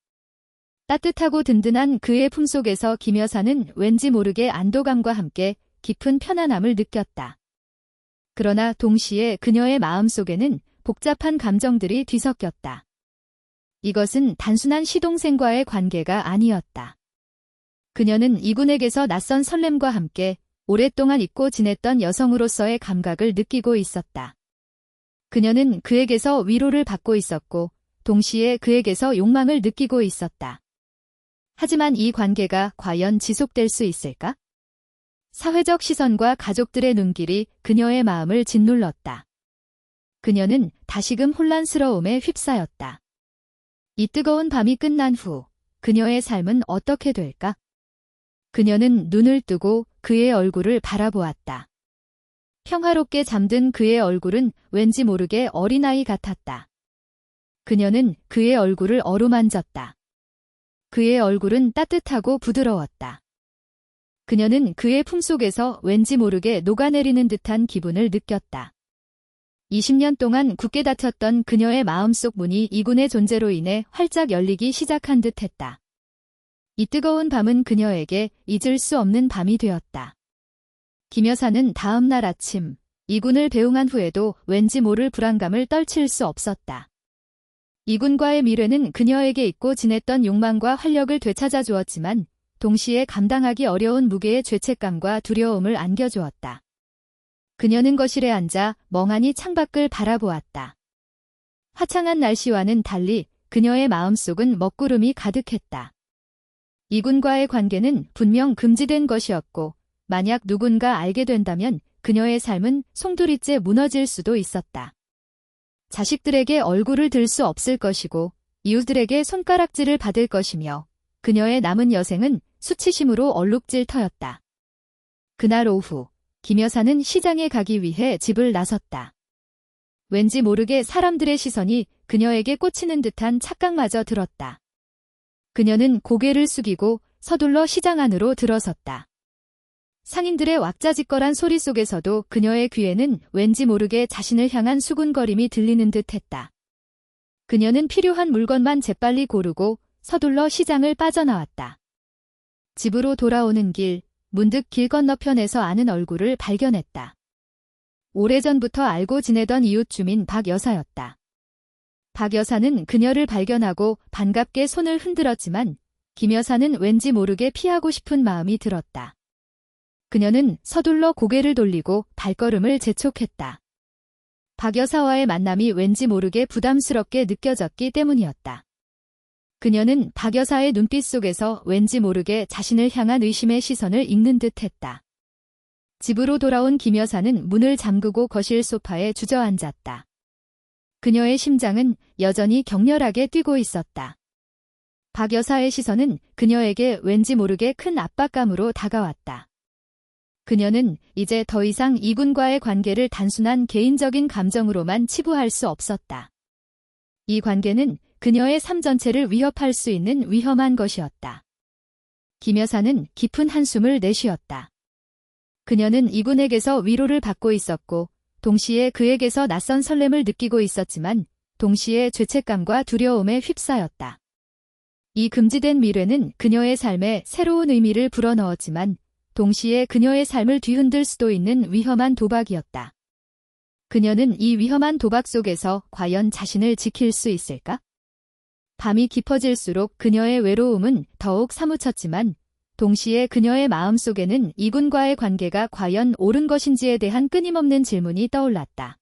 따뜻하고 든든한 그의 품속에서 김 여사는 왠지 모르게 안도감과 함께 깊은 편안함을 느꼈다. 그러나 동시에 그녀의 마음속에는 복잡한 감정들이 뒤섞였다. 이것은 단순한 시동생과의 관계가 아니었다. 그녀는 이군에게서 낯선 설렘과 함께 오랫동안 잊고 지냈던 여성으로서의 감각을 느끼고 있었다. 그녀는 그에게서 위로를 받고 있었고 동시에 그에게서 욕망을 느끼고 있었다. 하지만 이 관계가 과연 지속될 수 있을까? 사회적 시선과 가족들의 눈길이 그녀의 마음을 짓눌렀다. 그녀는 다시금 혼란스러움에 휩싸였다. 이 뜨거운 밤이 끝난 후 그녀의 삶은 어떻게 될까? 그녀는 눈을 뜨고 그의 얼굴을 바라보았다. 평화롭게 잠든 그의 얼굴은 왠지 모르게 어린아이 같았다. 그녀는 그의 얼굴을 어루만졌다. 그의 얼굴은 따뜻하고 부드러웠다. 그녀는 그의 품속에서 왠지 모르게 녹아내리는 듯한 기분을 느꼈다. 20년 동안 굳게 닫혔던 그녀의 마음속 문이 이군의 존재로 인해 활짝 열리기 시작한 듯했다. 이 뜨거운 밤은 그녀에게 잊을 수 없는 밤이 되었다. 김 여사는 다음 날 아침 이군을 배웅한 후에도 왠지 모를 불안감을 떨칠 수 없었다. 이군과의 미래는 그녀에게 잊고 지냈던 욕망과 활력을 되찾아 주었지만 동시에 감당하기 어려운 무게의 죄책감과 두려움을 안겨주었다. 그녀는 거실에 앉아 멍하니 창밖을 바라보았다. 화창한 날씨와는 달리 그녀의 마음속은 먹구름이 가득했다. 이군과의 관계는 분명 금지된 것이었고 만약 누군가 알게 된다면 그녀의 삶은 송두리째 무너질 수도 있었다. 자식들에게 얼굴을 들 수 없을 것이고 이웃들에게 손가락질을 받을 것이며 그녀의 남은 여생은 수치심으로 얼룩질 터였다. 그날 오후 김 여사는 시장에 가기 위해 집을 나섰다. 왠지 모르게 사람들의 시선이 그녀에게 꽂히는 듯한 착각마저 들었다. 그녀는 고개를 숙이고 서둘러 시장 안으로 들어섰다. 상인들의 왁자지껄한 소리 속에서도 그녀의 귀에는 왠지 모르게 자신을 향한 수군거림이 들리는 듯했다. 그녀는 필요한 물건만 재빨리 고르고 서둘러 시장을 빠져나왔다. 집으로 돌아오는 길, 문득 길 건너편에서 아는 얼굴을 발견했다. 오래전부터 알고 지내던 이웃 주민 박 여사였다. 박 여사는 그녀를 발견하고 반갑게 손을 흔들었지만 김 여사는 왠지 모르게 피하고 싶은 마음이 들었다. 그녀는 서둘러 고개를 돌리고 발걸음을 재촉했다. 박 여사와의 만남이 왠지 모르게 부담스럽게 느껴졌기 때문이었다. 그녀는 박 여사의 눈빛 속에서 왠지 모르게 자신을 향한 의심의 시선을 읽는 듯했다. 집으로 돌아온 김 여사는 문을 잠그고 거실 소파에 주저앉았다. 그녀의 심장은 여전히 격렬하게 뛰고 있었다. 박 여사의 시선은 그녀에게 왠지 모르게 큰 압박감으로 다가왔다. 그녀는 이제 더 이상 이군과의 관계를 단순한 개인적인 감정으로만 치부할 수 없었다. 이 관계는 그녀의 삶 전체를 위협할 수 있는 위험한 것이었다. 김 여사는 깊은 한숨을 내쉬었다. 그녀는 이군에게서 위로를 받고 있었고 동시에 그에게서 낯선 설렘을 느끼고 있었지만 동시에 죄책감과 두려움에 휩싸였다. 이 금지된 미래는 그녀의 삶에 새로운 의미를 불어넣었지만 동시에 그녀의 삶을 뒤흔들 수도 있는 위험한 도박이었다. 그녀는 이 위험한 도박 속에서 과연 자신을 지킬 수 있을까? 밤이 깊어질수록 그녀의 외로움은 더욱 사무쳤지만 동시에 그녀의 마음속에는 이군과의 관계가 과연 옳은 것인지에 대한 끊임없는 질문이 떠올랐다.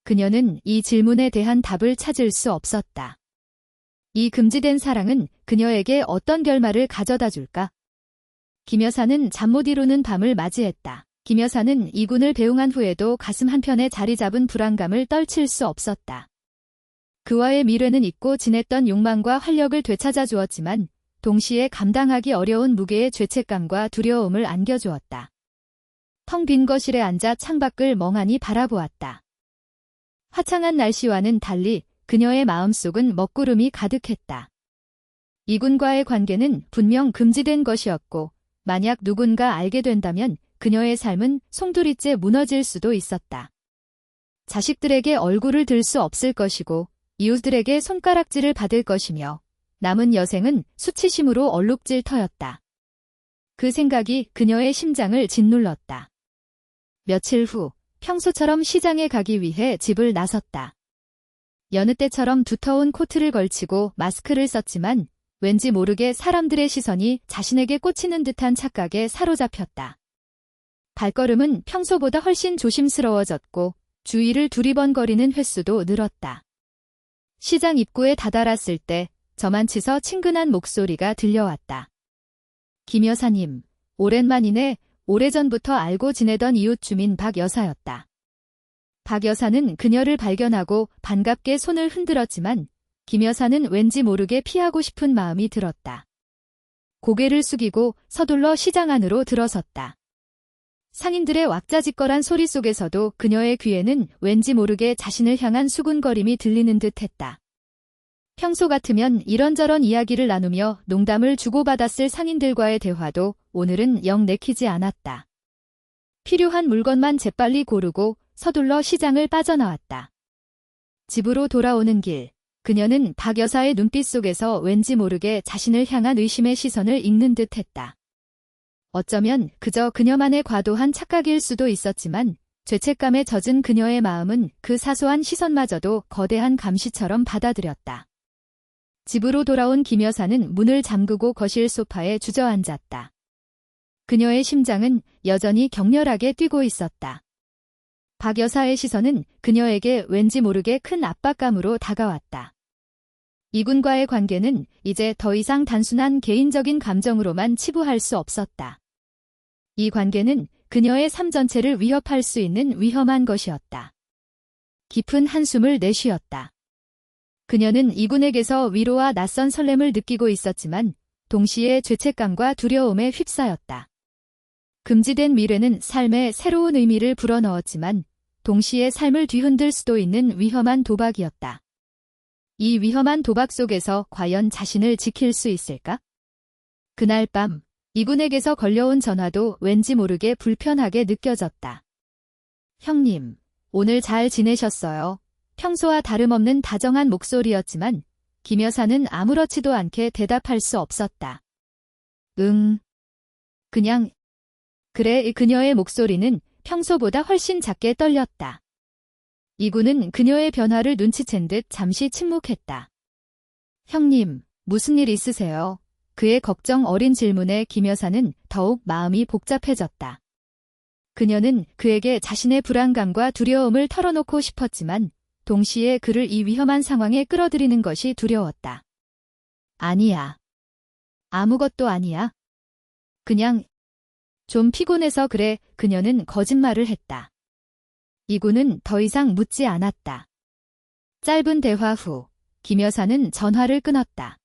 그녀는 이 질문에 대한 답을 찾을 수 없었다. 이 금지된 사랑은 그녀에게 어떤 결말을 가져다 줄까? 김 여사는 잠 못 이루는 밤을 맞이했다. 김 여사는 이군을 배웅한 후에도 가슴 한편에 자리 잡은 불안감을 떨칠 수 없었다. 그와의 미래는 잊고 지냈던 욕망과 활력을 되찾아 주었지만 동시에 감당하기 어려운 무게의 죄책감과 두려움을 안겨주었다. 텅 빈 거실에 앉아 창밖을 멍하니 바라보았다. 화창한 날씨와는 달리 그녀의 마음속은 먹구름이 가득했다. 이군과의 관계는 분명 금지된 것이었고 만약 누군가 알게 된다면 그녀의 삶은 송두리째 무너질 수도 있었다. 자식들에게 얼굴을 들 수 없을 것이고 이웃들에게 손가락질을 받을 것이며 남은 여생은 수치심으로 얼룩질 터였다. 그 생각이 그녀의 심장을 짓눌렀다. 며칠 후 평소처럼 시장에 가기 위해 집을 나섰다. 여느 때처럼 두터운 코트를 걸치고 마스크를 썼지만 왠지 모르게 사람들의 시선이 자신에게 꽂히는 듯한 착각에 사로잡혔다. 발걸음은 평소보다 훨씬 조심스러워졌고 주위를 두리번거리는 횟수도 늘었다. 시장 입구에 다다랐을 때 저만치서 친근한 목소리가 들려왔다. 김 여사님, 오랜만이네. 오래전부터 알고 지내던 이웃 주민 박 여사였다. 박 여사는 그녀를 발견하고 반갑게 손을 흔들었지만 김 여사는 왠지 모르게 피하고 싶은 마음이 들었다. 고개를 숙이고 서둘러 시장 안으로 들어섰다. 상인들의 왁자지껄한 소리 속에서도 그녀의 귀에는 왠지 모르게 자신을 향한 수군거림이 들리는 듯했다. 평소 같으면 이런저런 이야기를 나누며 농담을 주고받았을 상인들과의 대화도 오늘은 영 내키지 않았다. 필요한 물건만 재빨리 고르고 서둘러 시장을 빠져나왔다. 집으로 돌아오는 길, 그녀는 박 여사의 눈빛 속에서 왠지 모르게 자신을 향한 의심의 시선을 읽는 듯했다. 어쩌면 그저 그녀만의 과도한 착각일 수도 있었지만 죄책감에 젖은 그녀의 마음은 그 사소한 시선마저도 거대한 감시처럼 받아들였다. 집으로 돌아온 김 여사는 문을 잠그고 거실 소파에 주저앉았다. 그녀의 심장은 여전히 격렬하게 뛰고 있었다. 박 여사의 시선은 그녀에게 왠지 모르게 큰 압박감으로 다가왔다. 이군과의 관계는 이제 더 이상 단순한 개인적인 감정으로만 치부할 수 없었다. 이 관계는 그녀의 삶 전체를 위협할 수 있는 위험한 것이었다. 깊은 한숨을 내쉬었다. 그녀는 이군에게서 위로와 낯선 설렘을 느끼고 있었지만 동시에 죄책감과 두려움에 휩싸였다. 금지된 미래는 삶에 새로운 의미를 불어넣었지만 동시에 삶을 뒤흔들 수도 있는 위험한 도박이었다. 이 위험한 도박 속에서 과연 자신을 지킬 수 있을까? 그날 밤 이군에게서 걸려온 전화도 왠지 모르게 불편하게 느껴졌다. 형님, 오늘 잘 지내셨어요? 평소와 다름없는 다정한 목소리였지만 김 여사는 아무렇지도 않게 대답할 수 없었다. 그냥 그래. 그녀의 목소리는 평소보다 훨씬 작게 떨렸다. 이군은 그녀의 변화를 눈치챈 듯 잠시 침묵했다. 형님, 무슨 일 있으세요? 그의 걱정 어린 질문에 김 여사는 더욱 마음이 복잡해졌다. 그녀는 그에게 자신의 불안감과 두려움을 털어놓고 싶었지만 동시에 그를 이 위험한 상황에 끌어들이는 것이 두려웠다. 아니야. 아무것도 아니야. 그냥 좀 피곤해서 그래. 그녀는 거짓말을 했다. 이군은 더 이상 묻지 않았다. 짧은 대화 후 김 여사는 전화를 끊었다.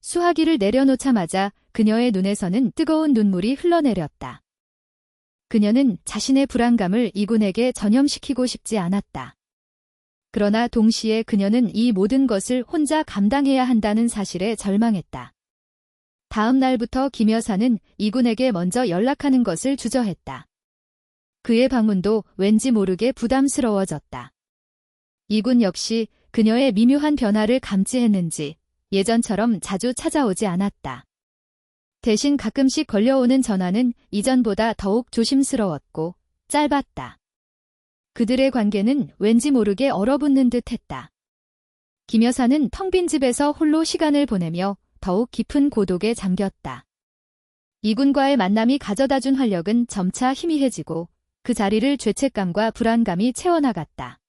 수화기를 내려놓자마자 그녀의 눈에서는 뜨거운 눈물이 흘러내렸다. 그녀는 자신의 불안감을 이군에게 전염시키고 싶지 않았다. 그러나 동시에 그녀는 이 모든 것을 혼자 감당해야 한다는 사실에 절망했다. 다음 날부터 김 여사는 이군에게 먼저 연락하는 것을 주저했다. 그의 방문도 왠지 모르게 부담스러워졌다. 이군 역시 그녀의 미묘한 변화를 감지했는지 예전처럼 자주 찾아오지 않았다. 대신 가끔씩 걸려오는 전화는 이전보다 더욱 조심스러웠고 짧았다. 그들의 관계는 왠지 모르게 얼어붙는 듯 했다. 김 여사는 텅 빈 집에서 홀로 시간을 보내며 더욱 깊은 고독에 잠겼다. 이군과의 만남이 가져다준 활력은 점차 희미해지고 그 자리를 죄책감과 불안감이 채워나갔다.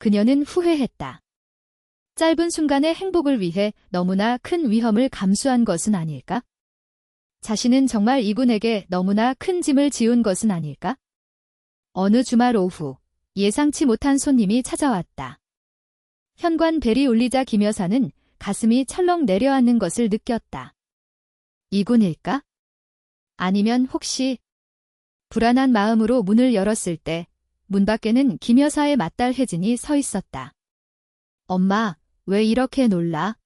그녀는 후회했다. 짧은 순간의 행복을 위해 너무나 큰 위험을 감수한 것은 아닐까? 자신은 정말 이군에게 너무나 큰 짐을 지운 것은 아닐까? 어느 주말 오후, 예상치 못한 손님이 찾아왔다. 현관 벨이 울리자 김 여사는 가슴이 철렁 내려앉는 것을 느꼈다. 이군일까? 아니면 혹시... 불안한 마음으로 문을 열었을 때 문 밖에는 김 여사의 맏딸 혜진이 서 있었다. 엄마, 왜 이렇게 놀라?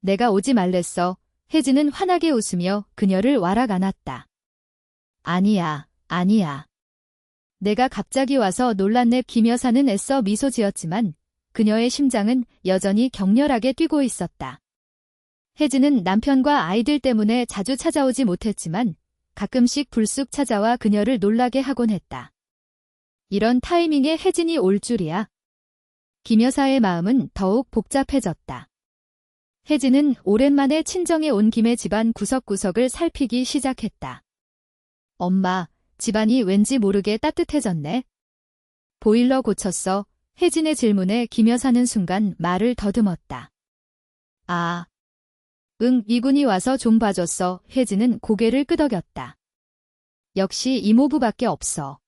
내가 오지 말랬어. 혜진은 환하게 웃으며 그녀를 와락 안았다. 아니야, 아니야. 내가 갑자기 와서 놀랐네. 김 여사는 애써 미소 지었지만 그녀의 심장은 여전히 격렬하게 뛰고 있었다. 혜진은 남편과 아이들 때문에 자주 찾아오지 못했지만 가끔씩 불쑥 찾아와 그녀를 놀라게 하곤 했다. 이런 타이밍에 혜진이 올 줄이야. 김 여사의 마음은 더욱 복잡해졌다. 혜진은 오랜만에 친정에 온 김에 집안 구석구석을 살피기 시작했다. 엄마, 집안이 왠지 모르게 따뜻해졌네. 보일러 고쳤어. 혜진의 질문에 김 여사는 순간 말을 더듬었다. 아, 응, 이군이 와서 좀 봐줬어. 혜진은 고개를 끄덕였다. 역시 이모부밖에 없어.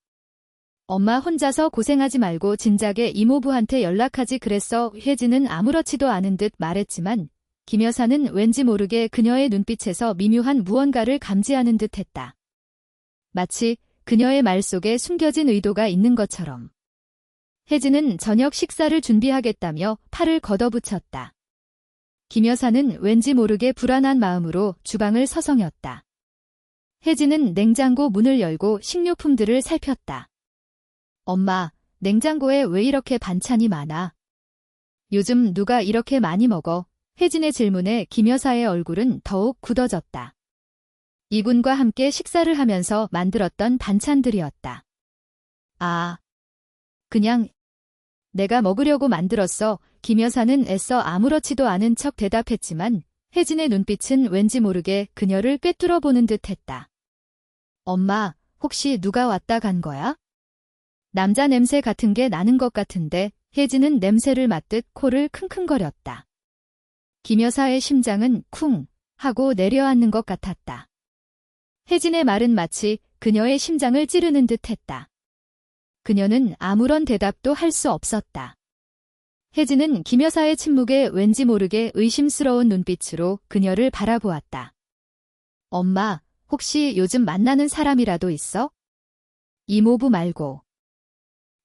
엄마 혼자서 고생하지 말고 진작에 이모부한테 연락하지 그랬어. 혜진은 아무렇지도 않은 듯 말했지만 김 여사는 왠지 모르게 그녀의 눈빛에서 미묘한 무언가를 감지하는 듯 했다. 마치 그녀의 말 속에 숨겨진 의도가 있는 것처럼. 혜진은 저녁 식사를 준비하겠다며 팔을 걷어붙였다. 김 여사는 왠지 모르게 불안한 마음으로 주방을 서성였다. 혜진은 냉장고 문을 열고 식료품들을 살폈다. 엄마, 냉장고에 왜 이렇게 반찬이 많아? 요즘 누가 이렇게 많이 먹어? 혜진의 질문에 김 여사의 얼굴은 더욱 굳어졌다. 이군과 함께 식사를 하면서 만들었던 반찬들이었다. 아, 그냥 내가 먹으려고 만들었어. 김 여사는 애써 아무렇지도 않은 척 대답했지만 혜진의 눈빛은 왠지 모르게 그녀를 꿰뚫어 보는 듯 했다. 엄마, 혹시 누가 왔다 간 거야? 남자 냄새 같은 게 나는 것 같은데 혜진은 냄새를 맡듯 코를 킁킁거렸다. 김 여사의 심장은 쿵 하고 내려앉는 것 같았다. 혜진의 말은 마치 그녀의 심장을 찌르는 듯 했다. 그녀는 아무런 대답도 할 수 없었다. 혜진은 김 여사의 침묵에 왠지 모르게 의심스러운 눈빛으로 그녀를 바라보았다. 엄마, 혹시 요즘 만나는 사람이라도 있어? 이모부 말고.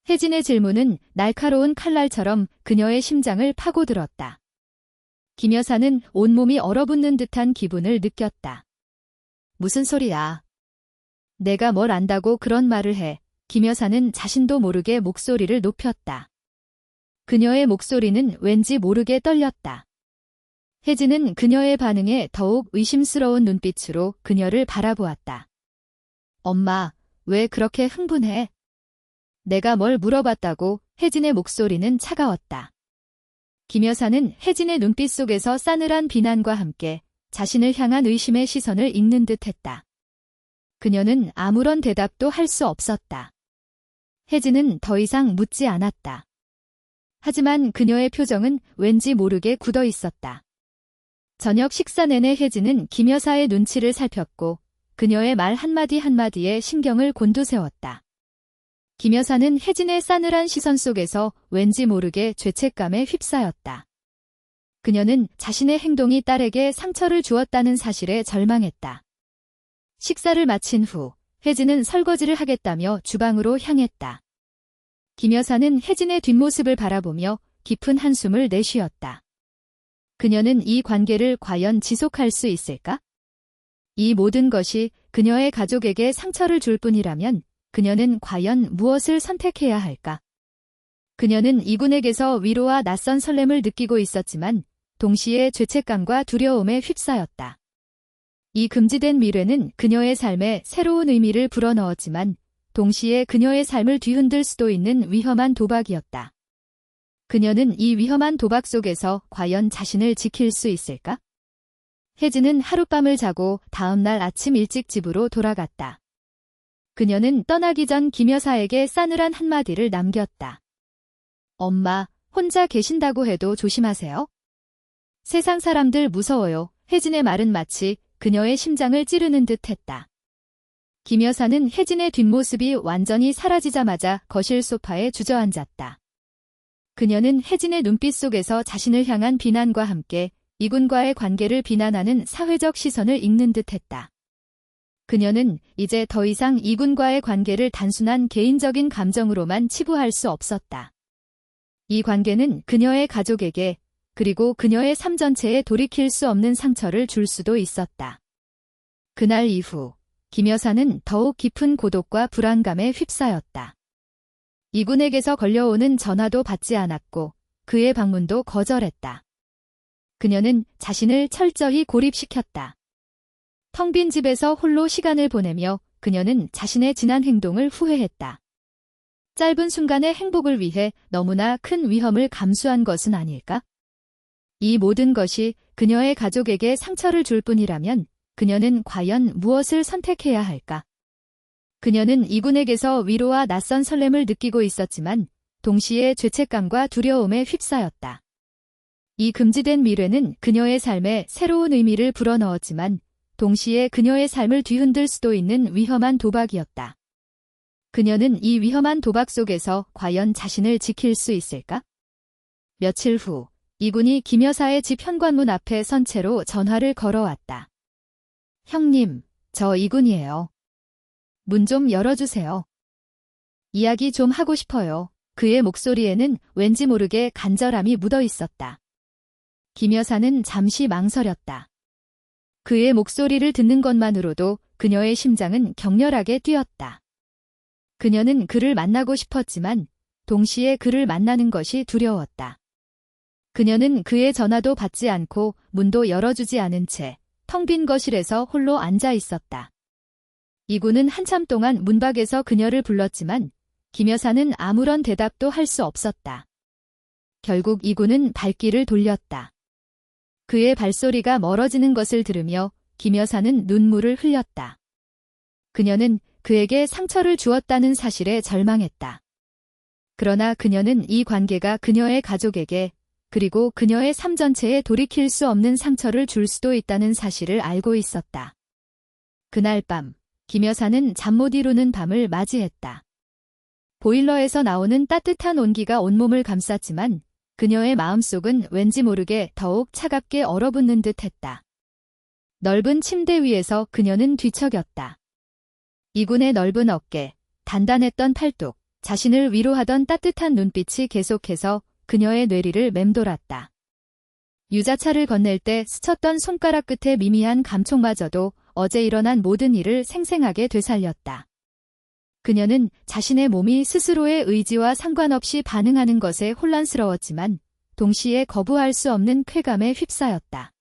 혜진의 질문은 날카로운 칼날처럼 그녀의 심장을 파고들었다. 김 여사는 온몸이 얼어붙는 듯한 기분을 느꼈다. 무슨 소리야? 내가 뭘 안다고 그런 말을 해. 김 여사는 자신도 모르게 목소리를 높였다. 그녀의 목소리는 왠지 모르게 떨렸다. 혜진은 그녀의 반응에 더욱 의심스러운 눈빛으로 그녀를 바라보았다. 엄마, 왜 그렇게 흥분해? 내가 뭘 물어봤다고? 혜진의 목소리는 차가웠다. 김 여사는 혜진의 눈빛 속에서 싸늘한 비난과 함께 자신을 향한 의심의 시선을 읽는 듯 했다. 그녀는 아무런 대답도 할 수 없었다. 혜진은 더 이상 묻지 않았다. 하지만 그녀의 표정은 왠지 모르게 굳어 있었다. 저녁 식사 내내 혜진은 김 여사의 눈치를 살폈고 그녀의 말 한마디 한마디에 신경을 곤두세웠다. 김 여사는 혜진의 싸늘한 시선 속에서 왠지 모르게 죄책감에 휩싸였다. 그녀는 자신의 행동이 딸에게 상처를 주었다는 사실에 절망했다. 식사를 마친 후 혜진은 설거지를 하겠다며 주방으로 향했다. 김 여사는 혜진의 뒷모습을 바라보며 깊은 한숨을 내쉬었다. 그녀는 이 관계를 과연 지속할 수 있을까? 이 모든 것이 그녀의 가족에게 상처를 줄 뿐이라면 그녀는 과연 무엇을 선택해야 할까? 그녀는 이군에게서 위로와 낯선 설렘을 느끼고 있었지만 동시에 죄책감과 두려움에 휩싸였다. 이 금지된 미래는 그녀의 삶에 새로운 의미를 불어넣었지만 동시에 그녀의 삶을 뒤흔들 수도 있는 위험한 도박이었다. 그녀는 이 위험한 도박 속에서 과연 자신을 지킬 수 있을까? 혜진은 하룻밤을 자고 다음 날 아침 일찍 집으로 돌아갔다. 그녀는 떠나기 전 김 여사에게 싸늘한 한마디를 남겼다. 엄마, 혼자 계신다고 해도 조심하세요. 세상 사람들 무서워요. 혜진의 말은 마치 그녀의 심장을 찌르는 듯 했다. 김 여사는 혜진의 뒷모습이 완전히 사라지자마자 거실 소파에 주저앉았다. 그녀는 혜진의 눈빛 속에서 자신을 향한 비난과 함께 이군과의 관계를 비난하는 사회적 시선을 읽는 듯 했다. 그녀는 이제 더 이상 이군과의 관계를 단순한 개인적인 감정으로만 치부할 수 없었다. 이 관계는 그녀의 가족에게 그리고 그녀의 삶 전체에 돌이킬 수 없는 상처를 줄 수도 있었다. 그날 이후 김 여사는 더욱 깊은 고독과 불안감에 휩싸였다. 이군에게서 걸려오는 전화도 받지 않았고 그의 방문도 거절했다. 그녀는 자신을 철저히 고립시켰다. 텅 빈 집에서 홀로 시간을 보내며 그녀는 자신의 지난 행동을 후회했다. 짧은 순간의 행복을 위해 너무나 큰 위험을 감수한 것은 아닐까? 이 모든 것이 그녀의 가족에게 상처를 줄 뿐이라면 그녀는 과연 무엇을 선택해야 할까? 그녀는 이군에게서 위로와 낯선 설렘을 느끼고 있었지만 동시에 죄책감과 두려움에 휩싸였다. 이 금지된 미래는 그녀의 삶에 새로운 의미를 불어넣었지만 동시에 그녀의 삶을 뒤흔들 수도 있는 위험한 도박이었다. 그녀는 이 위험한 도박 속에서 과연 자신을 지킬 수 있을까? 며칠 후 이군이 김 여사의 집 현관문 앞에 선 채로 전화를 걸어왔다. 형님, 저 이군이에요. 문 좀 열어주세요. 이야기 좀 하고 싶어요. 그의 목소리에는 왠지 모르게 간절함이 묻어 있었다. 김 여사는 잠시 망설였다. 그의 목소리를 듣는 것만으로도 그녀의 심장은 격렬하게 뛰었다. 그녀는 그를 만나고 싶었지만 동시에 그를 만나는 것이 두려웠다. 그녀는 그의 전화도 받지 않고 문도 열어주지 않은 채 텅 빈 거실에서 홀로 앉아 있었다. 이군은 한참 동안 문 밖에서 그녀를 불렀지만 김 여사는 아무런 대답도 할 수 없었다. 결국 이군은 발길을 돌렸다. 그의 발소리가 멀어지는 것을 들으며 김 여사는 눈물을 흘렸다. 그녀는 그에게 상처를 주었다는 사실에 절망했다. 그러나 그녀는 이 관계가 그녀의 가족에게 그리고 그녀의 삶 전체에 돌이킬 수 없는 상처를 줄 수도 있다는 사실을 알고 있었다. 그날 밤, 김 여사는 잠 못 이루는 밤을 맞이했다. 보일러에서 나오는 따뜻한 온기가 온몸을 감쌌지만 그녀의 마음속은 왠지 모르게 더욱 차갑게 얼어붙는 듯 했다. 넓은 침대 위에서 그녀는 뒤척였다. 이군의 넓은 어깨, 단단했던 팔뚝, 자신을 위로하던 따뜻한 눈빛이 계속해서 그녀의 뇌리를 맴돌았다. 유자차를 건넬 때 스쳤던 손가락 끝의 미미한 감촉마저도 어제 일어난 모든 일을 생생하게 되살렸다. 그녀는 자신의 몸이 스스로의 의지와 상관없이 반응하는 것에 혼란스러웠지만 동시에 거부할 수 없는 쾌감에 휩싸였다.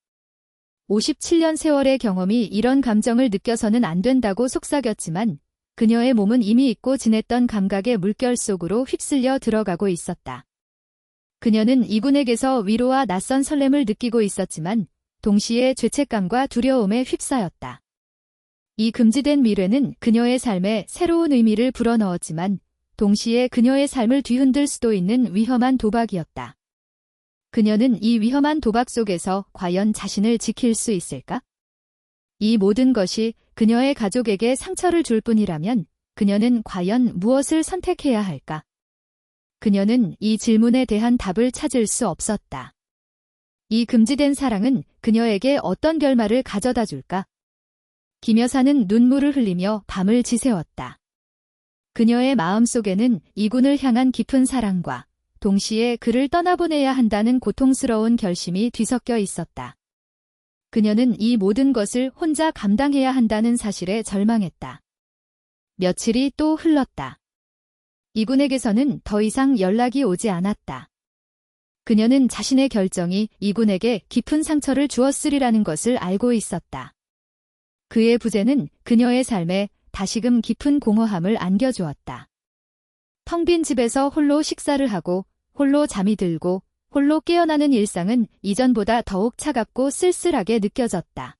57년 세월의 경험이 이런 감정을 느껴서는 안 된다고 속삭였지만 그녀의 몸은 이미 잊고 지냈던 감각의 물결 속으로 휩쓸려 들어가고 있었다. 그녀는 이군에게서 위로와 낯선 설렘을 느끼고 있었지만 동시에 죄책감과 두려움에 휩싸였다. 이 금지된 미래는 그녀의 삶에 새로운 의미를 불어넣었지만 동시에 그녀의 삶을 뒤흔들 수도 있는 위험한 도박이었다. 그녀는 이 위험한 도박 속에서 과연 자신을 지킬 수 있을까? 이 모든 것이 그녀의 가족에게 상처를 줄 뿐이라면 그녀는 과연 무엇을 선택해야 할까? 그녀는 이 질문에 대한 답을 찾을 수 없었다. 이 금지된 사랑은 그녀에게 어떤 결말을 가져다 줄까? 김 여사는 눈물을 흘리며 밤을 지새웠다. 그녀의 마음속에는 이군을 향한 깊은 사랑과 동시에 그를 떠나보내야 한다는 고통스러운 결심이 뒤섞여 있었다. 그녀는 이 모든 것을 혼자 감당해야 한다는 사실에 절망했다. 며칠이 또 흘렀다. 이군에게서는 더 이상 연락이 오지 않았다. 그녀는 자신의 결정이 이군에게 깊은 상처를 주었으리라는 것을 알고 있었다. 그의 부재는 그녀의 삶에 다시금 깊은 공허함을 안겨주었다. 텅 빈 집에서 홀로 식사를 하고 홀로 잠이 들고 홀로 깨어나는 일상은 이전보다 더욱 차갑고 쓸쓸하게 느껴졌다.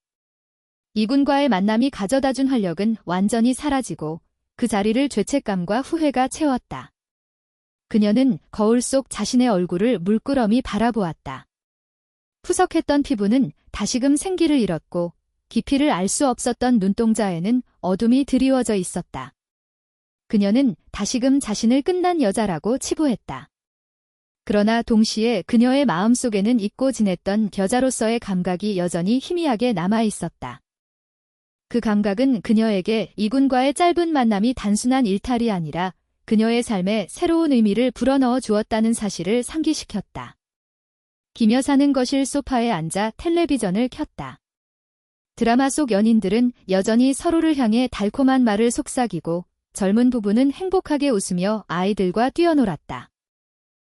이군과의 만남이 가져다준 활력은 완전히 사라지고 그 자리를 죄책감과 후회가 채웠다. 그녀는 거울 속 자신의 얼굴을 물끄러미 바라보았다. 푸석했던 피부는 다시금 생기를 잃었고 깊이를 알 수 없었던 눈동자에는 어둠이 드리워져 있었다. 그녀는 다시금 자신을 끝난 여자라고 치부했다. 그러나 동시에 그녀의 마음속에는 잊고 지냈던 여자로서의 감각이 여전히 희미하게 남아 있었다. 그 감각은 그녀에게 이군과의 짧은 만남이 단순한 일탈이 아니라 그녀의 삶에 새로운 의미를 불어넣어 주었다는 사실을 상기시켰다. 김 여사는 거실 소파에 앉아 텔레비전을 켰다. 드라마 속 연인들은 여전히 서로를 향해 달콤한 말을 속삭이고 젊은 부부는 행복하게 웃으며 아이들과 뛰어놀았다.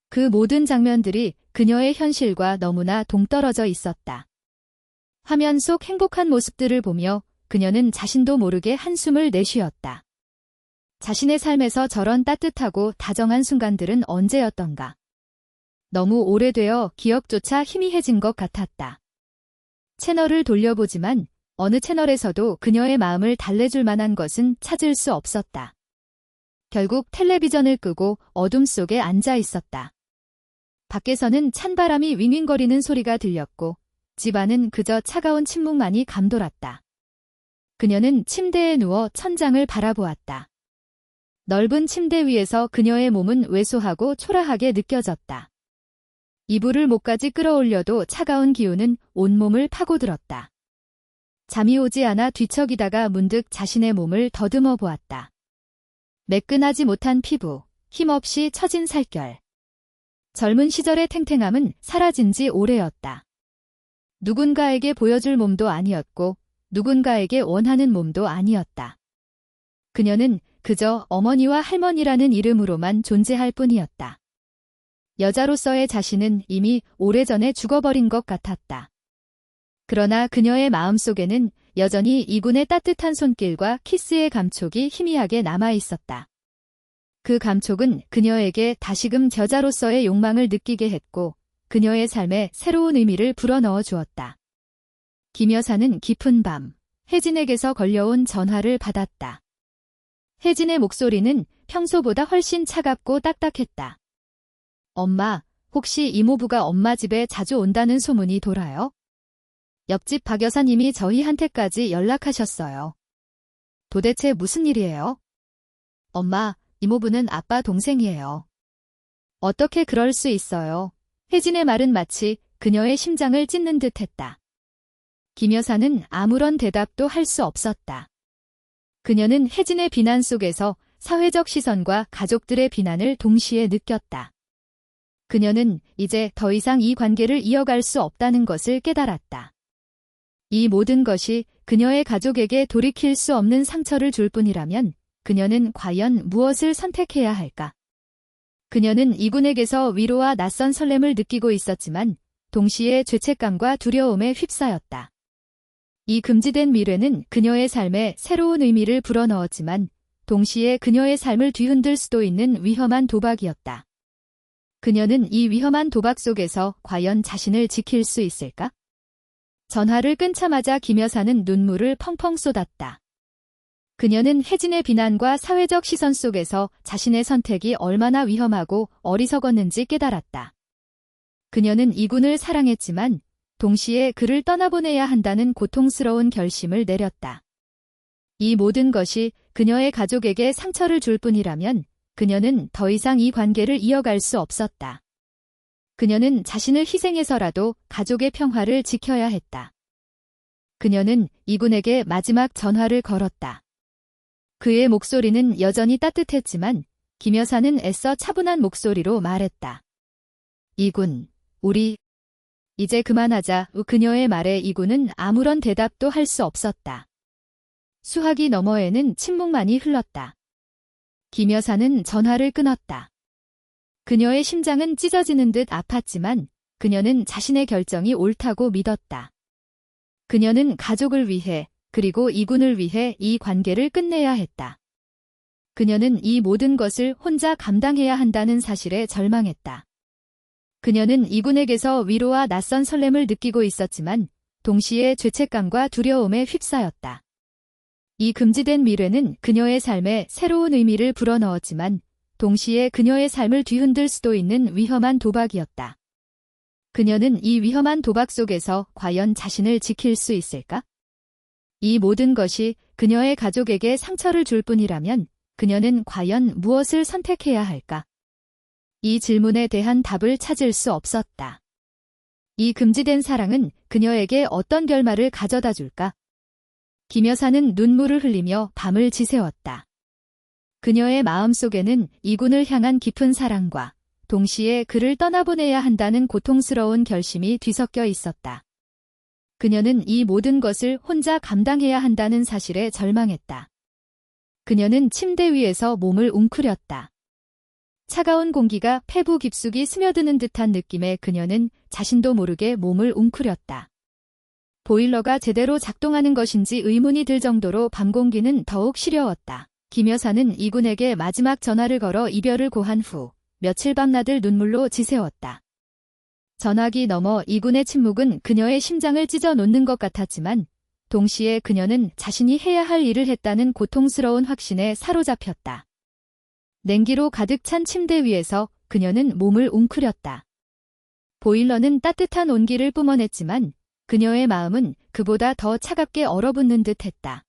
그 모든 장면들이 그녀의 현실과 너무나 동떨어져 있었다. 화면 속 행복한 모습들을 보며 그녀는 자신도 모르게 한숨을 내쉬었다. 자신의 삶에서 저런 따뜻하고 다정한 순간들은 언제였던가. 너무 오래되어 기억조차 희미해진 것 같았다. 채널을 돌려보지만 어느 채널에서도 그녀의 마음을 달래줄 만한 것은 찾을 수 없었다. 결국 텔레비전을 끄고 어둠 속에 앉아 있었다. 밖에서는 찬바람이 윙윙거리는 소리가 들렸고 집 안은 그저 차가운 침묵만이 감돌았다. 그녀는 침대에 누워 천장을 바라보았다. 넓은 침대 위에서 그녀의 몸은 왜소하고 초라하게 느껴졌다. 이불을 목까지 끌어올려도 차가운 기운은 온몸을 파고들었다. 잠이 오지 않아 뒤척이다가 문득 자신의 몸을 더듬어 보았다. 매끈하지 못한 피부, 힘없이 처진 살결. 젊은 시절의 탱탱함은 사라진 지 오래였다. 누군가에게 보여줄 몸도 아니었고 누군가에게 원하는 몸도 아니었다. 그녀는 그저 어머니와 할머니라는 이름으로만 존재할 뿐이었다. 여자로서의 자신은 이미 오래전에 죽어버린 것 같았다. 그러나 그녀의 마음속에는 여전히 이군의 따뜻한 손길과 키스의 감촉이 희미하게 남아 있었다. 그 감촉은 그녀에게 다시금 여자로서의 욕망을 느끼게 했고 그녀의 삶에 새로운 의미를 불어넣어 주었다. 김 여사는 깊은 밤, 혜진에게서 걸려온 전화를 받았다. 혜진의 목소리는 평소보다 훨씬 차갑고 딱딱했다. 엄마, 혹시 이모부가 엄마 집에 자주 온다는 소문이 돌아요? 옆집 박 여사님이 저희한테까지 연락하셨어요. 도대체 무슨 일이에요? 엄마, 이모부는 아빠 동생이에요. 어떻게 그럴 수 있어요? 혜진의 말은 마치 그녀의 심장을 찢는 듯 했다. 김 여사는 아무런 대답도 할 수 없었다. 그녀는 혜진의 비난 속에서 사회적 시선과 가족들의 비난을 동시에 느꼈다. 그녀는 이제 더 이상 이 관계를 이어갈 수 없다는 것을 깨달았다. 이 모든 것이 그녀의 가족에게 돌이킬 수 없는 상처를 줄 뿐이라면 그녀는 과연 무엇을 선택해야 할까? 그녀는 이군에게서 위로와 낯선 설렘을 느끼고 있었지만 동시에 죄책감과 두려움에 휩싸였다. 이 금지된 미래는 그녀의 삶에 새로운 의미를 불어넣었지만 동시에 그녀의 삶을 뒤흔들 수도 있는 위험한 도박이었다. 그녀는 이 위험한 도박 속에서 과연 자신을 지킬 수 있을까? 전화를 끊자마자 김 여사는 눈물을 펑펑 쏟았다. 그녀는 혜진의 비난과 사회적 시선 속에서 자신의 선택이 얼마나 위험하고 어리석었는지 깨달았다. 그녀는 이군을 사랑했지만 동시에 그를 떠나보내야 한다는 고통스러운 결심을 내렸다. 이 모든 것이 그녀의 가족에게 상처를 줄 뿐이라면 그녀는 더 이상 이 관계를 이어갈 수 없었다. 그녀는 자신을 희생해서라도 가족의 평화를 지켜야 했다. 그녀는 이군에게 마지막 전화를 걸었다. 그의 목소리는 여전히 따뜻했지만 김 여사는 애써 차분한 목소리로 말했다. 이군, 우리 이제 그만하자. 그녀의 말에 이군은 아무런 대답도 할 수 없었다. 수화기 너머에는 침묵만이 흘렀다. 김 여사는 전화를 끊었다. 그녀의 심장은 찢어지는 듯 아팠지만 그녀는 자신의 결정이 옳다고 믿었다. 그녀는 가족을 위해 그리고 이군을 위해 이 관계를 끝내야 했다. 그녀는 이 모든 것을 혼자 감당해야 한다는 사실에 절망했다. 그녀는 이군에게서 위로와 낯선 설렘을 느끼고 있었지만 동시에 죄책감과 두려움에 휩싸였다. 이 금지된 미래는 그녀의 삶에 새로운 의미를 불어넣었지만 동시에 그녀의 삶을 뒤흔들 수도 있는 위험한 도박이었다. 그녀는 이 위험한 도박 속에서 과연 자신을 지킬 수 있을까? 이 모든 것이 그녀의 가족에게 상처를 줄 뿐이라면 그녀는 과연 무엇을 선택해야 할까? 이 질문에 대한 답을 찾을 수 없었다. 이 금지된 사랑은 그녀에게 어떤 결말을 가져다 줄까? 김 여사는 눈물을 흘리며 밤을 지새웠다. 그녀의 마음속에는 이군을 향한 깊은 사랑과 동시에 그를 떠나보내야 한다는 고통스러운 결심이 뒤섞여 있었다. 그녀는 이 모든 것을 혼자 감당해야 한다는 사실에 절망했다. 그녀는 침대 위에서 몸을 웅크렸다. 차가운 공기가 폐부 깊숙이 스며드는 듯한 느낌에 그녀는 자신도 모르게 몸을 웅크렸다. 보일러가 제대로 작동하는 것인지 의문이 들 정도로 밤 공기는 더욱 시려웠다. 김 여사는 이군에게 마지막 전화를 걸어 이별을 고한 후 며칠 밤낮을 눈물로 지새웠다. 전화기 너머 이군의 침묵은 그녀의 심장을 찢어 놓는 것 같았지만 동시에 그녀는 자신이 해야 할 일을 했다는 고통스러운 확신에 사로잡혔다. 냉기로 가득 찬 침대 위에서 그녀는 몸을 웅크렸다. 보일러는 따뜻한 온기를 뿜어냈지만 그녀의 마음은 그보다 더 차갑게 얼어붙는 듯했다.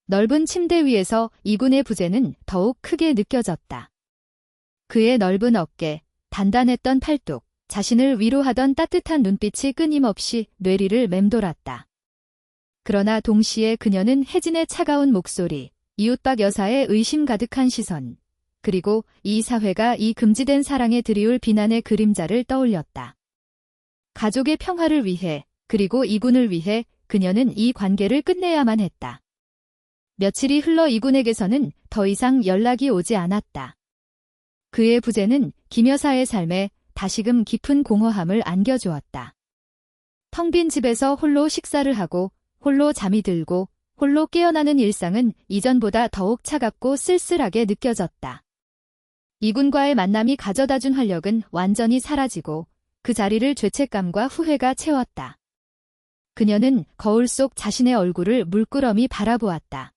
넓은 침대 위에서 이군의 부재는 더욱 크게 느껴졌다. 그의 넓은 어깨, 단단했던 팔뚝, 자신을 위로하던 따뜻한 눈빛이 끊임없이 뇌리를 맴돌았다. 그러나 동시에 그녀는 혜진의 차가운 목소리, 이웃박 여사의 의심 가득한 시선, 그리고 이 사회가 이 금지된 사랑에 드리울 비난의 그림자를 떠올렸다. 가족의 평화를 위해, 그리고 이군을 위해 그녀는 이 관계를 끝내야만 했다. 며칠이 흘러 이군에게서는 더 이상 연락이 오지 않았다. 그의 부재는 김 여사의 삶에 다시금 깊은 공허함을 안겨주었다. 텅 빈 집에서 홀로 식사를 하고 홀로 잠이 들고 홀로 깨어나는 일상은 이전보다 더욱 차갑고 쓸쓸하게 느껴졌다. 이군과의 만남이 가져다준 활력은 완전히 사라지고 그 자리를 죄책감과 후회가 채웠다. 그녀는 거울 속 자신의 얼굴을 물끄러미 바라보았다.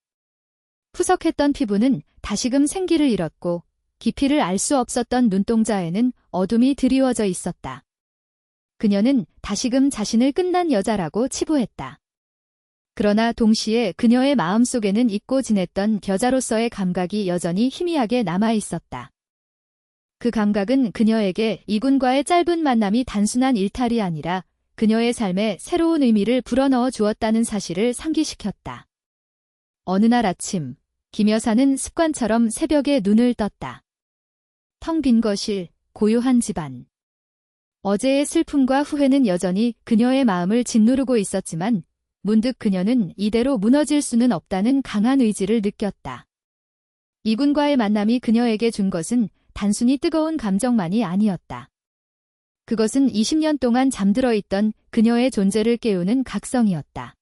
푸석했던 피부는 다시금 생기를 잃었고 깊이를 알 수 없었던 눈동자에는 어둠이 드리워져 있었다. 그녀는 다시금 자신을 끝난 여자라고 치부했다. 그러나 동시에 그녀의 마음속에는 잊고 지냈던 여자로서의 감각이 여전히 희미하게 남아 있었다. 그 감각은 그녀에게 이군과의 짧은 만남이 단순한 일탈이 아니라 그녀의 삶에 새로운 의미를 불어넣어 주었다는 사실을 상기시켰다. 어느 날 아침, 김 여사는 습관처럼 새벽에 눈을 떴다. 텅 빈 거실, 고요한 집안. 어제의 슬픔과 후회는 여전히 그녀의 마음을 짓누르고 있었지만 문득 그녀는 이대로 무너질 수는 없다는 강한 의지를 느꼈다. 이군과의 만남이 그녀에게 준 것은 단순히 뜨거운 감정만이 아니었다. 그것은 20년 동안 잠들어 있던 그녀의 존재를 깨우는 각성이었다.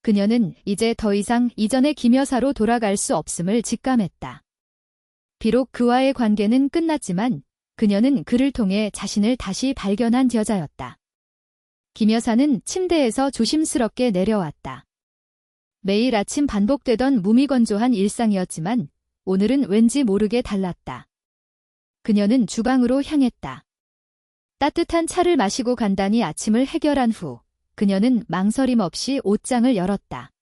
그녀는 이제 더 이상 이전의 김 여사로 돌아갈 수 없음을 직감했다. 비록 그와의 관계는 끝났지만 그녀는 그를 통해 자신을 다시 발견한 여자였다. 김 여사는 침대에서 조심스럽게 내려왔다. 매일 아침 반복되던 무미건조한 일상이었지만 오늘은 왠지 모르게 달랐다. 그녀는 주방으로 향했다. 따뜻한 차를 마시고 간단히 아침을 해결한 후 그녀는 망설임 없이 옷장을 열었다.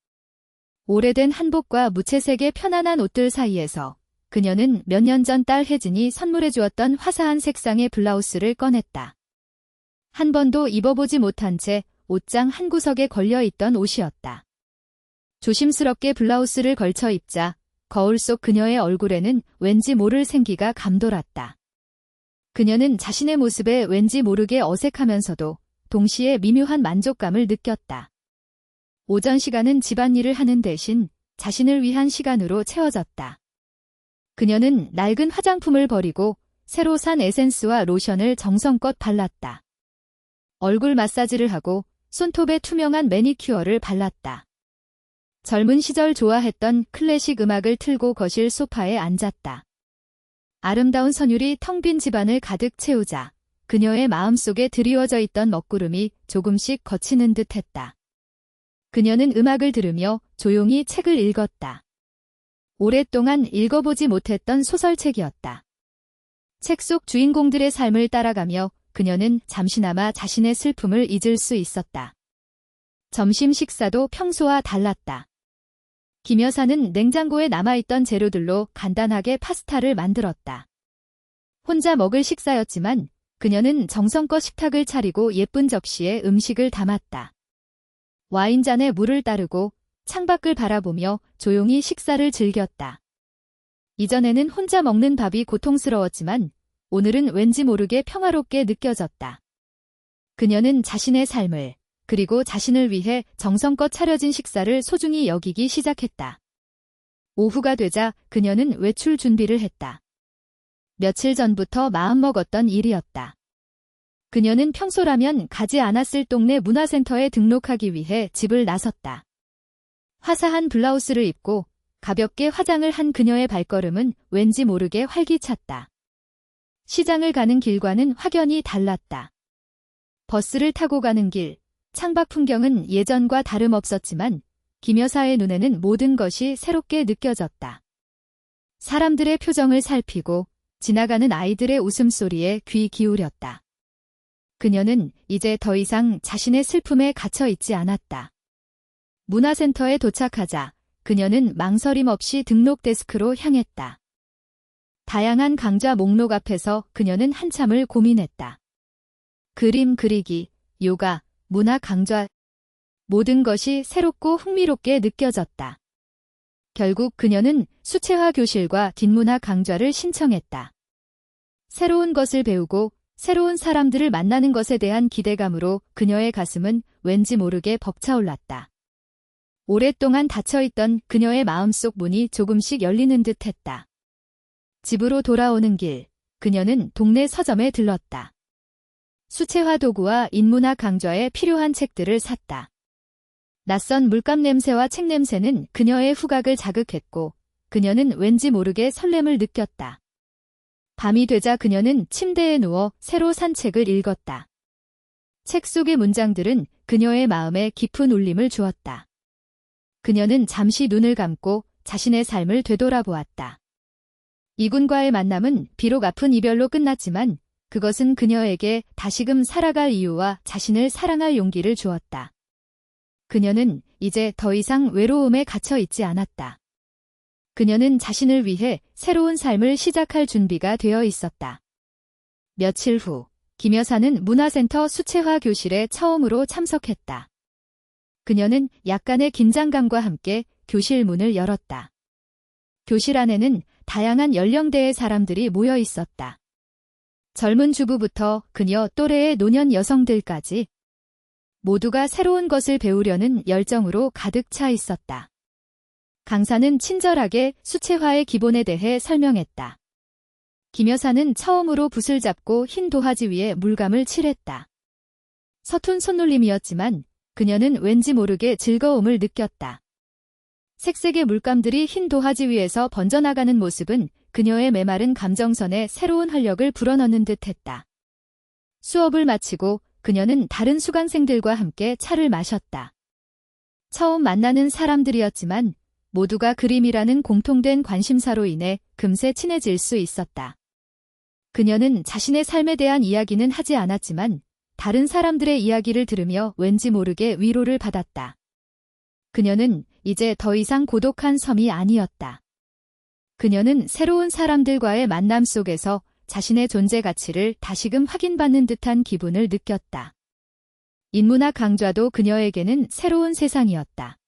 오래된 한복과 무채색의 편안한 옷들 사이에서 그녀는 몇 년 전 딸 혜진이 선물해 주었던 화사한 색상의 블라우스를 꺼냈다. 한 번도 입어보지 못한 채 옷장 한 구석에 걸려있던 옷이었다. 조심스럽게 블라우스를 걸쳐 입자 거울 속 그녀의 얼굴에는 왠지 모를 생기가 감돌았다. 그녀는 자신의 모습에 왠지 모르게 어색하면서도 동시에 미묘한 만족감을 느꼈다. 오전 시간은 집안일을 하는 대신 자신을 위한 시간으로 채워졌다. 그녀는 낡은 화장품을 버리고 새로 산 에센스와 로션을 정성껏 발랐다. 얼굴 마사지를 하고 손톱에 투명한 매니큐어를 발랐다. 젊은 시절 좋아했던 클래식 음악을 틀고 거실 소파에 앉았다. 아름다운 선율이 텅 빈 집안을 가득 채우자 그녀의 마음속에 드리워져 있던 먹구름이 조금씩 걷히는 듯했다. 그녀는 음악을 들으며 조용히 책을 읽었다. 오랫동안 읽어보지 못했던 소설책이었다. 책 속 주인공들의 삶을 따라가며 그녀는 잠시나마 자신의 슬픔을 잊을 수 있었다. 점심 식사도 평소와 달랐다. 김 여사는 냉장고에 남아있던 재료들로 간단하게 파스타를 만들었다. 혼자 먹을 식사였지만 그녀는 정성껏 식탁을 차리고 예쁜 접시에 음식을 담았다. 와인잔에 물을 따르고 창밖을 바라보며 조용히 식사를 즐겼다. 이전에는 혼자 먹는 밥이 고통스러웠지만 오늘은 왠지 모르게 평화롭게 느껴졌다. 그녀는 자신의 삶을 그리고 자신을 위해 정성껏 차려진 식사를 소중히 여기기 시작했다. 오후가 되자 그녀는 외출 준비를 했다. 며칠 전부터 마음먹었던 일이었다. 그녀는 평소라면 가지 않았을 동네 문화센터에 등록하기 위해 집을 나섰다. 화사한 블라우스를 입고 가볍게 화장을 한 그녀의 발걸음은 왠지 모르게 활기찼다. 시장을 가는 길과는 확연히 달랐다. 버스를 타고 가는 길, 창밖 풍경은 예전과 다름없었지만 김 여사의 눈에는 모든 것이 새롭게 느껴졌다. 사람들의 표정을 살피고 지나가는 아이들의 웃음소리에 귀 기울였다. 그녀는 이제 더 이상 자신의 슬픔에 갇혀 있지 않았다. 문화센터에 도착하자 그녀는 망설임 없이 등록 데스크로 향했다. 다양한 강좌 목록 앞에서 그녀는 한참을 고민했다. 그림 그리기, 요가, 문학 강좌, 모든 것이 새롭고 흥미롭게 느껴졌다. 결국 그녀는 수채화 교실과 뒷문학 강좌를 신청했다. 새로운 것을 배우고 새로운 사람들을 만나는 것에 대한 기대감으로 그녀의 가슴은 왠지 모르게 벅차올랐다. 오랫동안 닫혀있던 그녀의 마음속 문이 조금씩 열리는 듯했다. 집으로 돌아오는 길, 그녀는 동네 서점에 들렀다. 수채화 도구와 인문학 강좌에 필요한 책들을 샀다. 낯선 물감 냄새와 책 냄새는 그녀의 후각을 자극했고 그녀는 왠지 모르게 설렘을 느꼈다. 밤이 되자 그녀는 침대에 누워 새로 산 책을 읽었다. 책 속의 문장들은 그녀의 마음에 깊은 울림을 주었다. 그녀는 잠시 눈을 감고 자신의 삶을 되돌아보았다. 이군과의 만남은 비록 아픈 이별로 끝났지만 그것은 그녀에게 다시금 살아갈 이유와 자신을 사랑할 용기를 주었다. 그녀는 이제 더 이상 외로움에 갇혀 있지 않았다. 그녀는 자신을 위해 새로운 삶을 시작할 준비가 되어 있었다. 며칠 후, 김 여사는 문화센터 수채화 교실에 처음으로 참석했다. 그녀는 약간의 긴장감과 함께 교실 문을 열었다. 교실 안에는 다양한 연령대의 사람들이 모여 있었다. 젊은 주부부터 그녀 또래의 노년 여성들까지 모두가 새로운 것을 배우려는 열정으로 가득 차 있었다. 강사는 친절하게 수채화의 기본에 대해 설명했다. 김 여사는 처음으로 붓을 잡고 흰 도화지 위에 물감을 칠했다. 서툰 손놀림이었지만 그녀는 왠지 모르게 즐거움을 느꼈다. 색색의 물감들이 흰 도화지 위에서 번져나가는 모습은 그녀의 메마른 감정선에 새로운 활력을 불어넣는 듯했다. 수업을 마치고 그녀는 다른 수강생들과 함께 차를 마셨다. 처음 만나는 사람들이었지만 모두가 그림이라는 공통된 관심사로 인해 금세 친해질 수 있었다. 그녀는 자신의 삶에 대한 이야기는 하지 않았지만 다른 사람들의 이야기를 들으며 왠지 모르게 위로를 받았다. 그녀는 이제 더 이상 고독한 섬이 아니었다. 그녀는 새로운 사람들과의 만남 속에서 자신의 존재 가치를 다시금 확인받는 듯한 기분을 느꼈다. 인문학 강좌도 그녀에게는 새로운 세상이었다.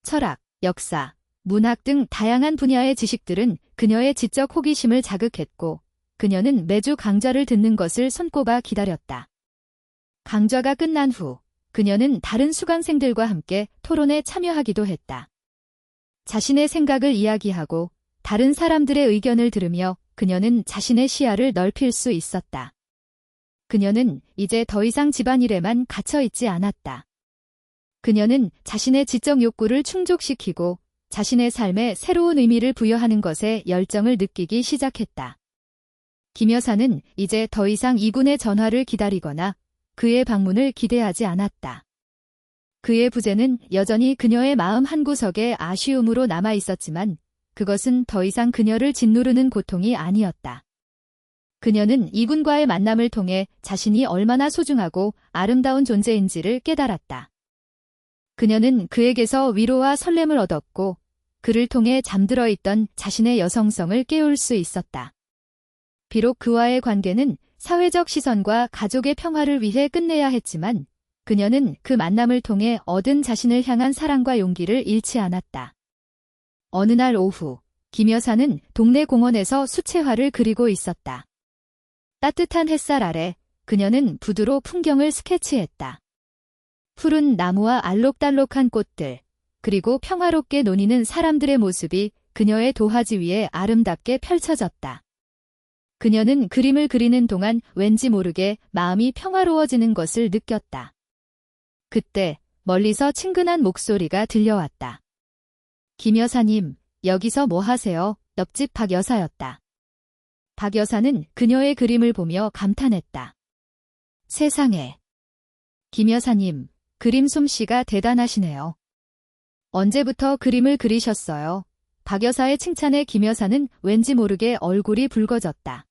철학, 역사, 문학 등 다양한 분야의 지식들은 그녀의 지적 호기심을 자극했고 그녀는 매주 강좌를 듣는 것을 손꼽아 기다렸다. 강좌가 끝난 후 그녀는 다른 수강생들과 함께 토론에 참여하기도 했다. 자신의 생각을 이야기하고 다른 사람들의 의견을 들으며 그녀는 자신의 시야를 넓힐 수 있었다. 그녀는 이제 더 이상 집안일에만 갇혀 있지 않았다. 그녀는 자신의 지적 욕구를 충족시키고 자신의 삶에 새로운 의미를 부여하는 것에 열정을 느끼기 시작했다. 김 여사는 이제 더 이상 이군의 전화를 기다리거나 그의 방문을 기대하지 않았다. 그의 부재는 여전히 그녀의 마음 한구석에 아쉬움으로 남아 있었지만 그것은 더 이상 그녀를 짓누르는 고통이 아니었다. 그녀는 이군과의 만남을 통해 자신이 얼마나 소중하고 아름다운 존재인지를 깨달았다. 그녀는 그에게서 위로와 설렘을 얻었고 그를 통해 잠들어 있던 자신의 여성성을 깨울 수 있었다. 비록 그와의 관계는 사회적 시선과 가족의 평화를 위해 끝내야 했지만 그녀는 그 만남을 통해 얻은 자신을 향한 사랑과 용기를 잃지 않았다. 어느 날 오후, 김 여사는 동네 공원에서 수채화를 그리고 있었다. 따뜻한 햇살 아래 그녀는 붓으로 풍경을 스케치했다. 푸른 나무와 알록달록한 꽃들, 그리고 평화롭게 노니는 사람들의 모습이 그녀의 도화지 위에 아름답게 펼쳐졌다. 그녀는 그림을 그리는 동안 왠지 모르게 마음이 평화로워지는 것을 느꼈다. 그때 멀리서 친근한 목소리가 들려왔다. 김 여사님, 여기서 뭐 하세요? 옆집 박 여사였다. 박 여사는 그녀의 그림을 보며 감탄했다. 세상에. 김 여사님, 그림 솜씨가 대단하시네요. 언제부터 그림을 그리셨어요? 박 여사의 칭찬에 김 여사는 왠지 모르게 얼굴이 붉어졌다.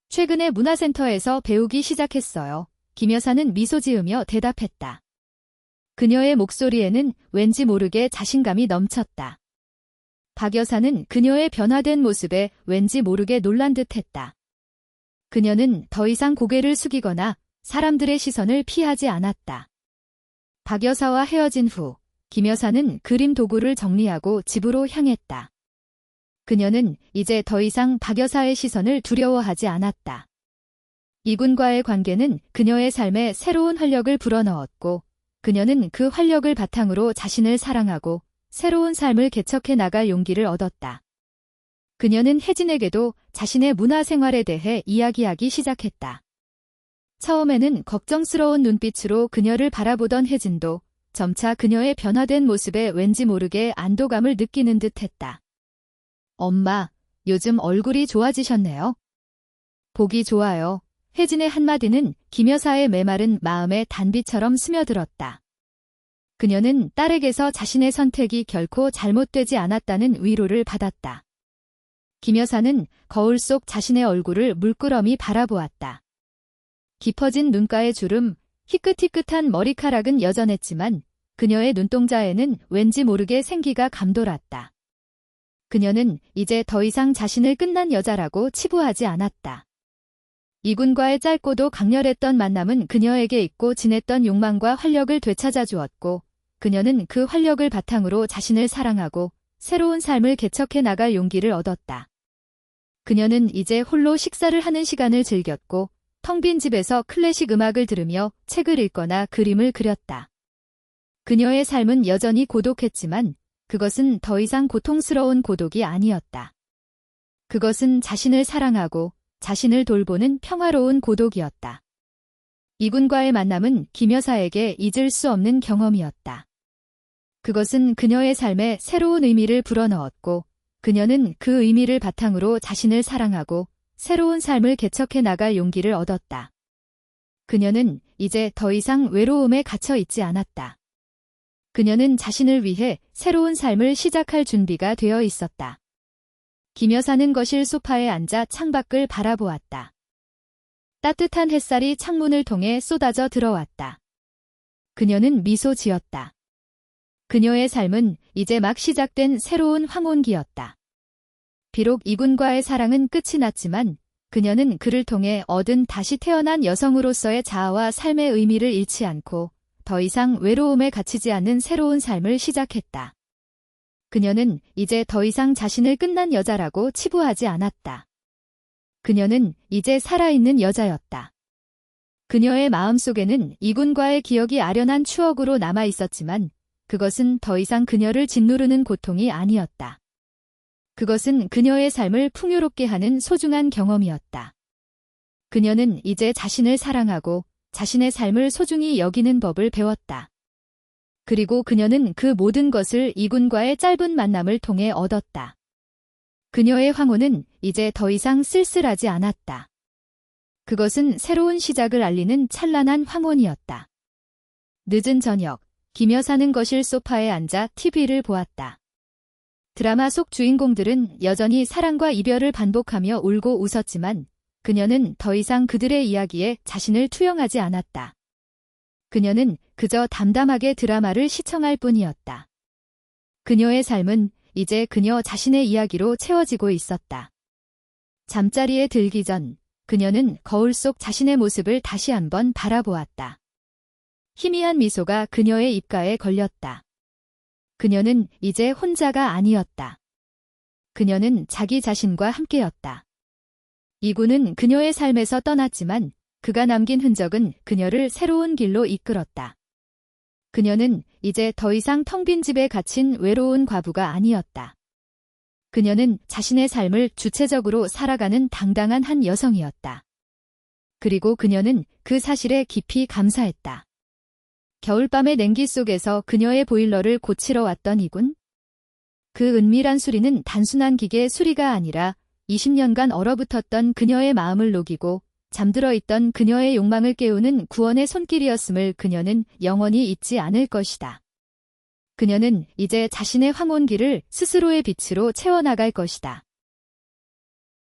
최근에 문화센터에서 배우기 시작했어요. 김 여사는 미소 지으며 대답했다. 그녀의 목소리에는 왠지 모르게 자신감이 넘쳤다. 박 여사는 그녀의 변화된 모습에 왠지 모르게 놀란 듯했다. 그녀는 더 이상 고개를 숙이거나 사람들의 시선을 피하지 않았다. 박 여사와 헤어진 후 김 여사는 그림 도구를 정리하고 집으로 향했다. 그녀는 이제 더 이상 박 여사의 시선을 두려워하지 않았다. 이군과의 관계는 그녀의 삶에 새로운 활력을 불어넣었고 그녀는 그 활력을 바탕으로 자신을 사랑하고 새로운 삶을 개척해 나갈 용기를 얻었다. 그녀는 혜진에게도 자신의 문화생활에 대해 이야기하기 시작했다. 처음에는 걱정스러운 눈빛으로 그녀를 바라보던 혜진도 점차 그녀의 변화된 모습에 왠지 모르게 안도감을 느끼는 듯했다. 엄마, 요즘 얼굴이 좋아지셨네요. 보기 좋아요. 혜진의 한마디는 김 여사의 메마른 마음에 단비처럼 스며들었다. 그녀는 딸에게서 자신의 선택이 결코 잘못되지 않았다는 위로를 받았다. 김 여사는 거울 속 자신의 얼굴을 물끄러미 바라보았다. 깊어진 눈가의 주름, 희끗희끗한 머리카락은 여전했지만 그녀의 눈동자에는 왠지 모르게 생기가 감돌았다. 그녀는 이제 더 이상 자신을 끝난 여자라고 치부하지 않았다. 이군과의 짧고도 강렬했던 만남은 그녀에게 잊고 지냈던 욕망과 활력을 되찾아 주었고 그녀는 그 활력을 바탕으로 자신을 사랑하고 새로운 삶을 개척해 나갈 용기를 얻었다. 그녀는 이제 홀로 식사를 하는 시간을 즐겼고 텅 빈 집에서 클래식 음악을 들으며 책을 읽거나 그림을 그렸다. 그녀의 삶은 여전히 고독했지만 그것은 더 이상 고통스러운 고독이 아니었다. 그것은 자신을 사랑하고 자신을 돌보는 평화로운 고독이었다. 이군과의 만남은 김 여사에게 잊을 수 없는 경험이었다. 그것은 그녀의 삶에 새로운 의미를 불어넣었고 그녀는 그 의미를 바탕으로 자신을 사랑하고 새로운 삶을 개척해 나갈 용기를 얻었다. 그녀는 이제 더 이상 외로움에 갇혀 있지 않았다. 그녀는 자신을 위해 새로운 삶을 시작할 준비가 되어 있었다. 김 여사는 거실 소파에 앉아 창밖을 바라보았다. 따뜻한 햇살이 창문을 통해 쏟아져 들어왔다. 그녀는 미소 지었다. 그녀의 삶은 이제 막 시작된 새로운 황혼기였다. 비록 이군과의 사랑은 끝이 났지만 그녀는 그를 통해 얻은 다시 태어난 여성으로서의 자아와 삶의 의미를 잃지 않고 더 이상 외로움에 갇히지 않는 새로운 삶을 시작했다. 그녀는 이제 더 이상 자신을 끝난 여자라고 치부하지 않았다. 그녀는 이제 살아있는 여자였다. 그녀의 마음속에는 이군과의 기억이 아련한 추억으로 남아 있었지만 그것은 더 이상 그녀를 짓누르는 고통이 아니었다. 그것은 그녀의 삶을 풍요롭게 하는 소중한 경험이었다. 그녀는 이제 자신을 사랑하고 자신의 삶을 소중히 여기는 법을 배웠다. 그리고 그녀는 그 모든 것을 이군과의 짧은 만남을 통해 얻었다. 그녀의 황혼은 이제 더 이상 쓸쓸하지 않았다. 그것은 새로운 시작을 알리는 찬란한 황혼이었다. 늦은 저녁, 김 여사는 거실 소파에 앉아 TV를 보았다. 드라마 속 주인공들은 여전히 사랑과 이별을 반복하며 울고 웃었지만 그녀는 더 이상 그들의 이야기에 자신을 투영하지 않았다. 그녀는 그저 담담하게 드라마를 시청할 뿐이었다. 그녀의 삶은 이제 그녀 자신의 이야기로 채워지고 있었다. 잠자리에 들기 전 그녀는 거울 속 자신의 모습을 다시 한번 바라보았다. 희미한 미소가 그녀의 입가에 걸렸다. 그녀는 이제 혼자가 아니었다. 그녀는 자기 자신과 함께였다. 이군은 그녀의 삶에서 떠났지만 그가 남긴 흔적은 그녀를 새로운 길로 이끌었다. 그녀는 이제 더 이상 텅 빈 집에 갇힌 외로운 과부가 아니었다. 그녀는 자신의 삶을 주체적으로 살아가는 당당한 한 여성이었다. 그리고 그녀는 그 사실에 깊이 감사했다. 겨울밤의 냉기 속에서 그녀의 보일러를 고치러 왔던 이군. 그 은밀한 수리는 단순한 기계 수리가 아니라 20년간 얼어붙었던 그녀의 마음을 녹이고 잠들어 있던 그녀의 욕망을 깨우는 구원의 손길이었음을 그녀는 영원히 잊지 않을 것이다. 그녀는 이제 자신의 황혼기를 스스로의 빛으로 채워나갈 것이다.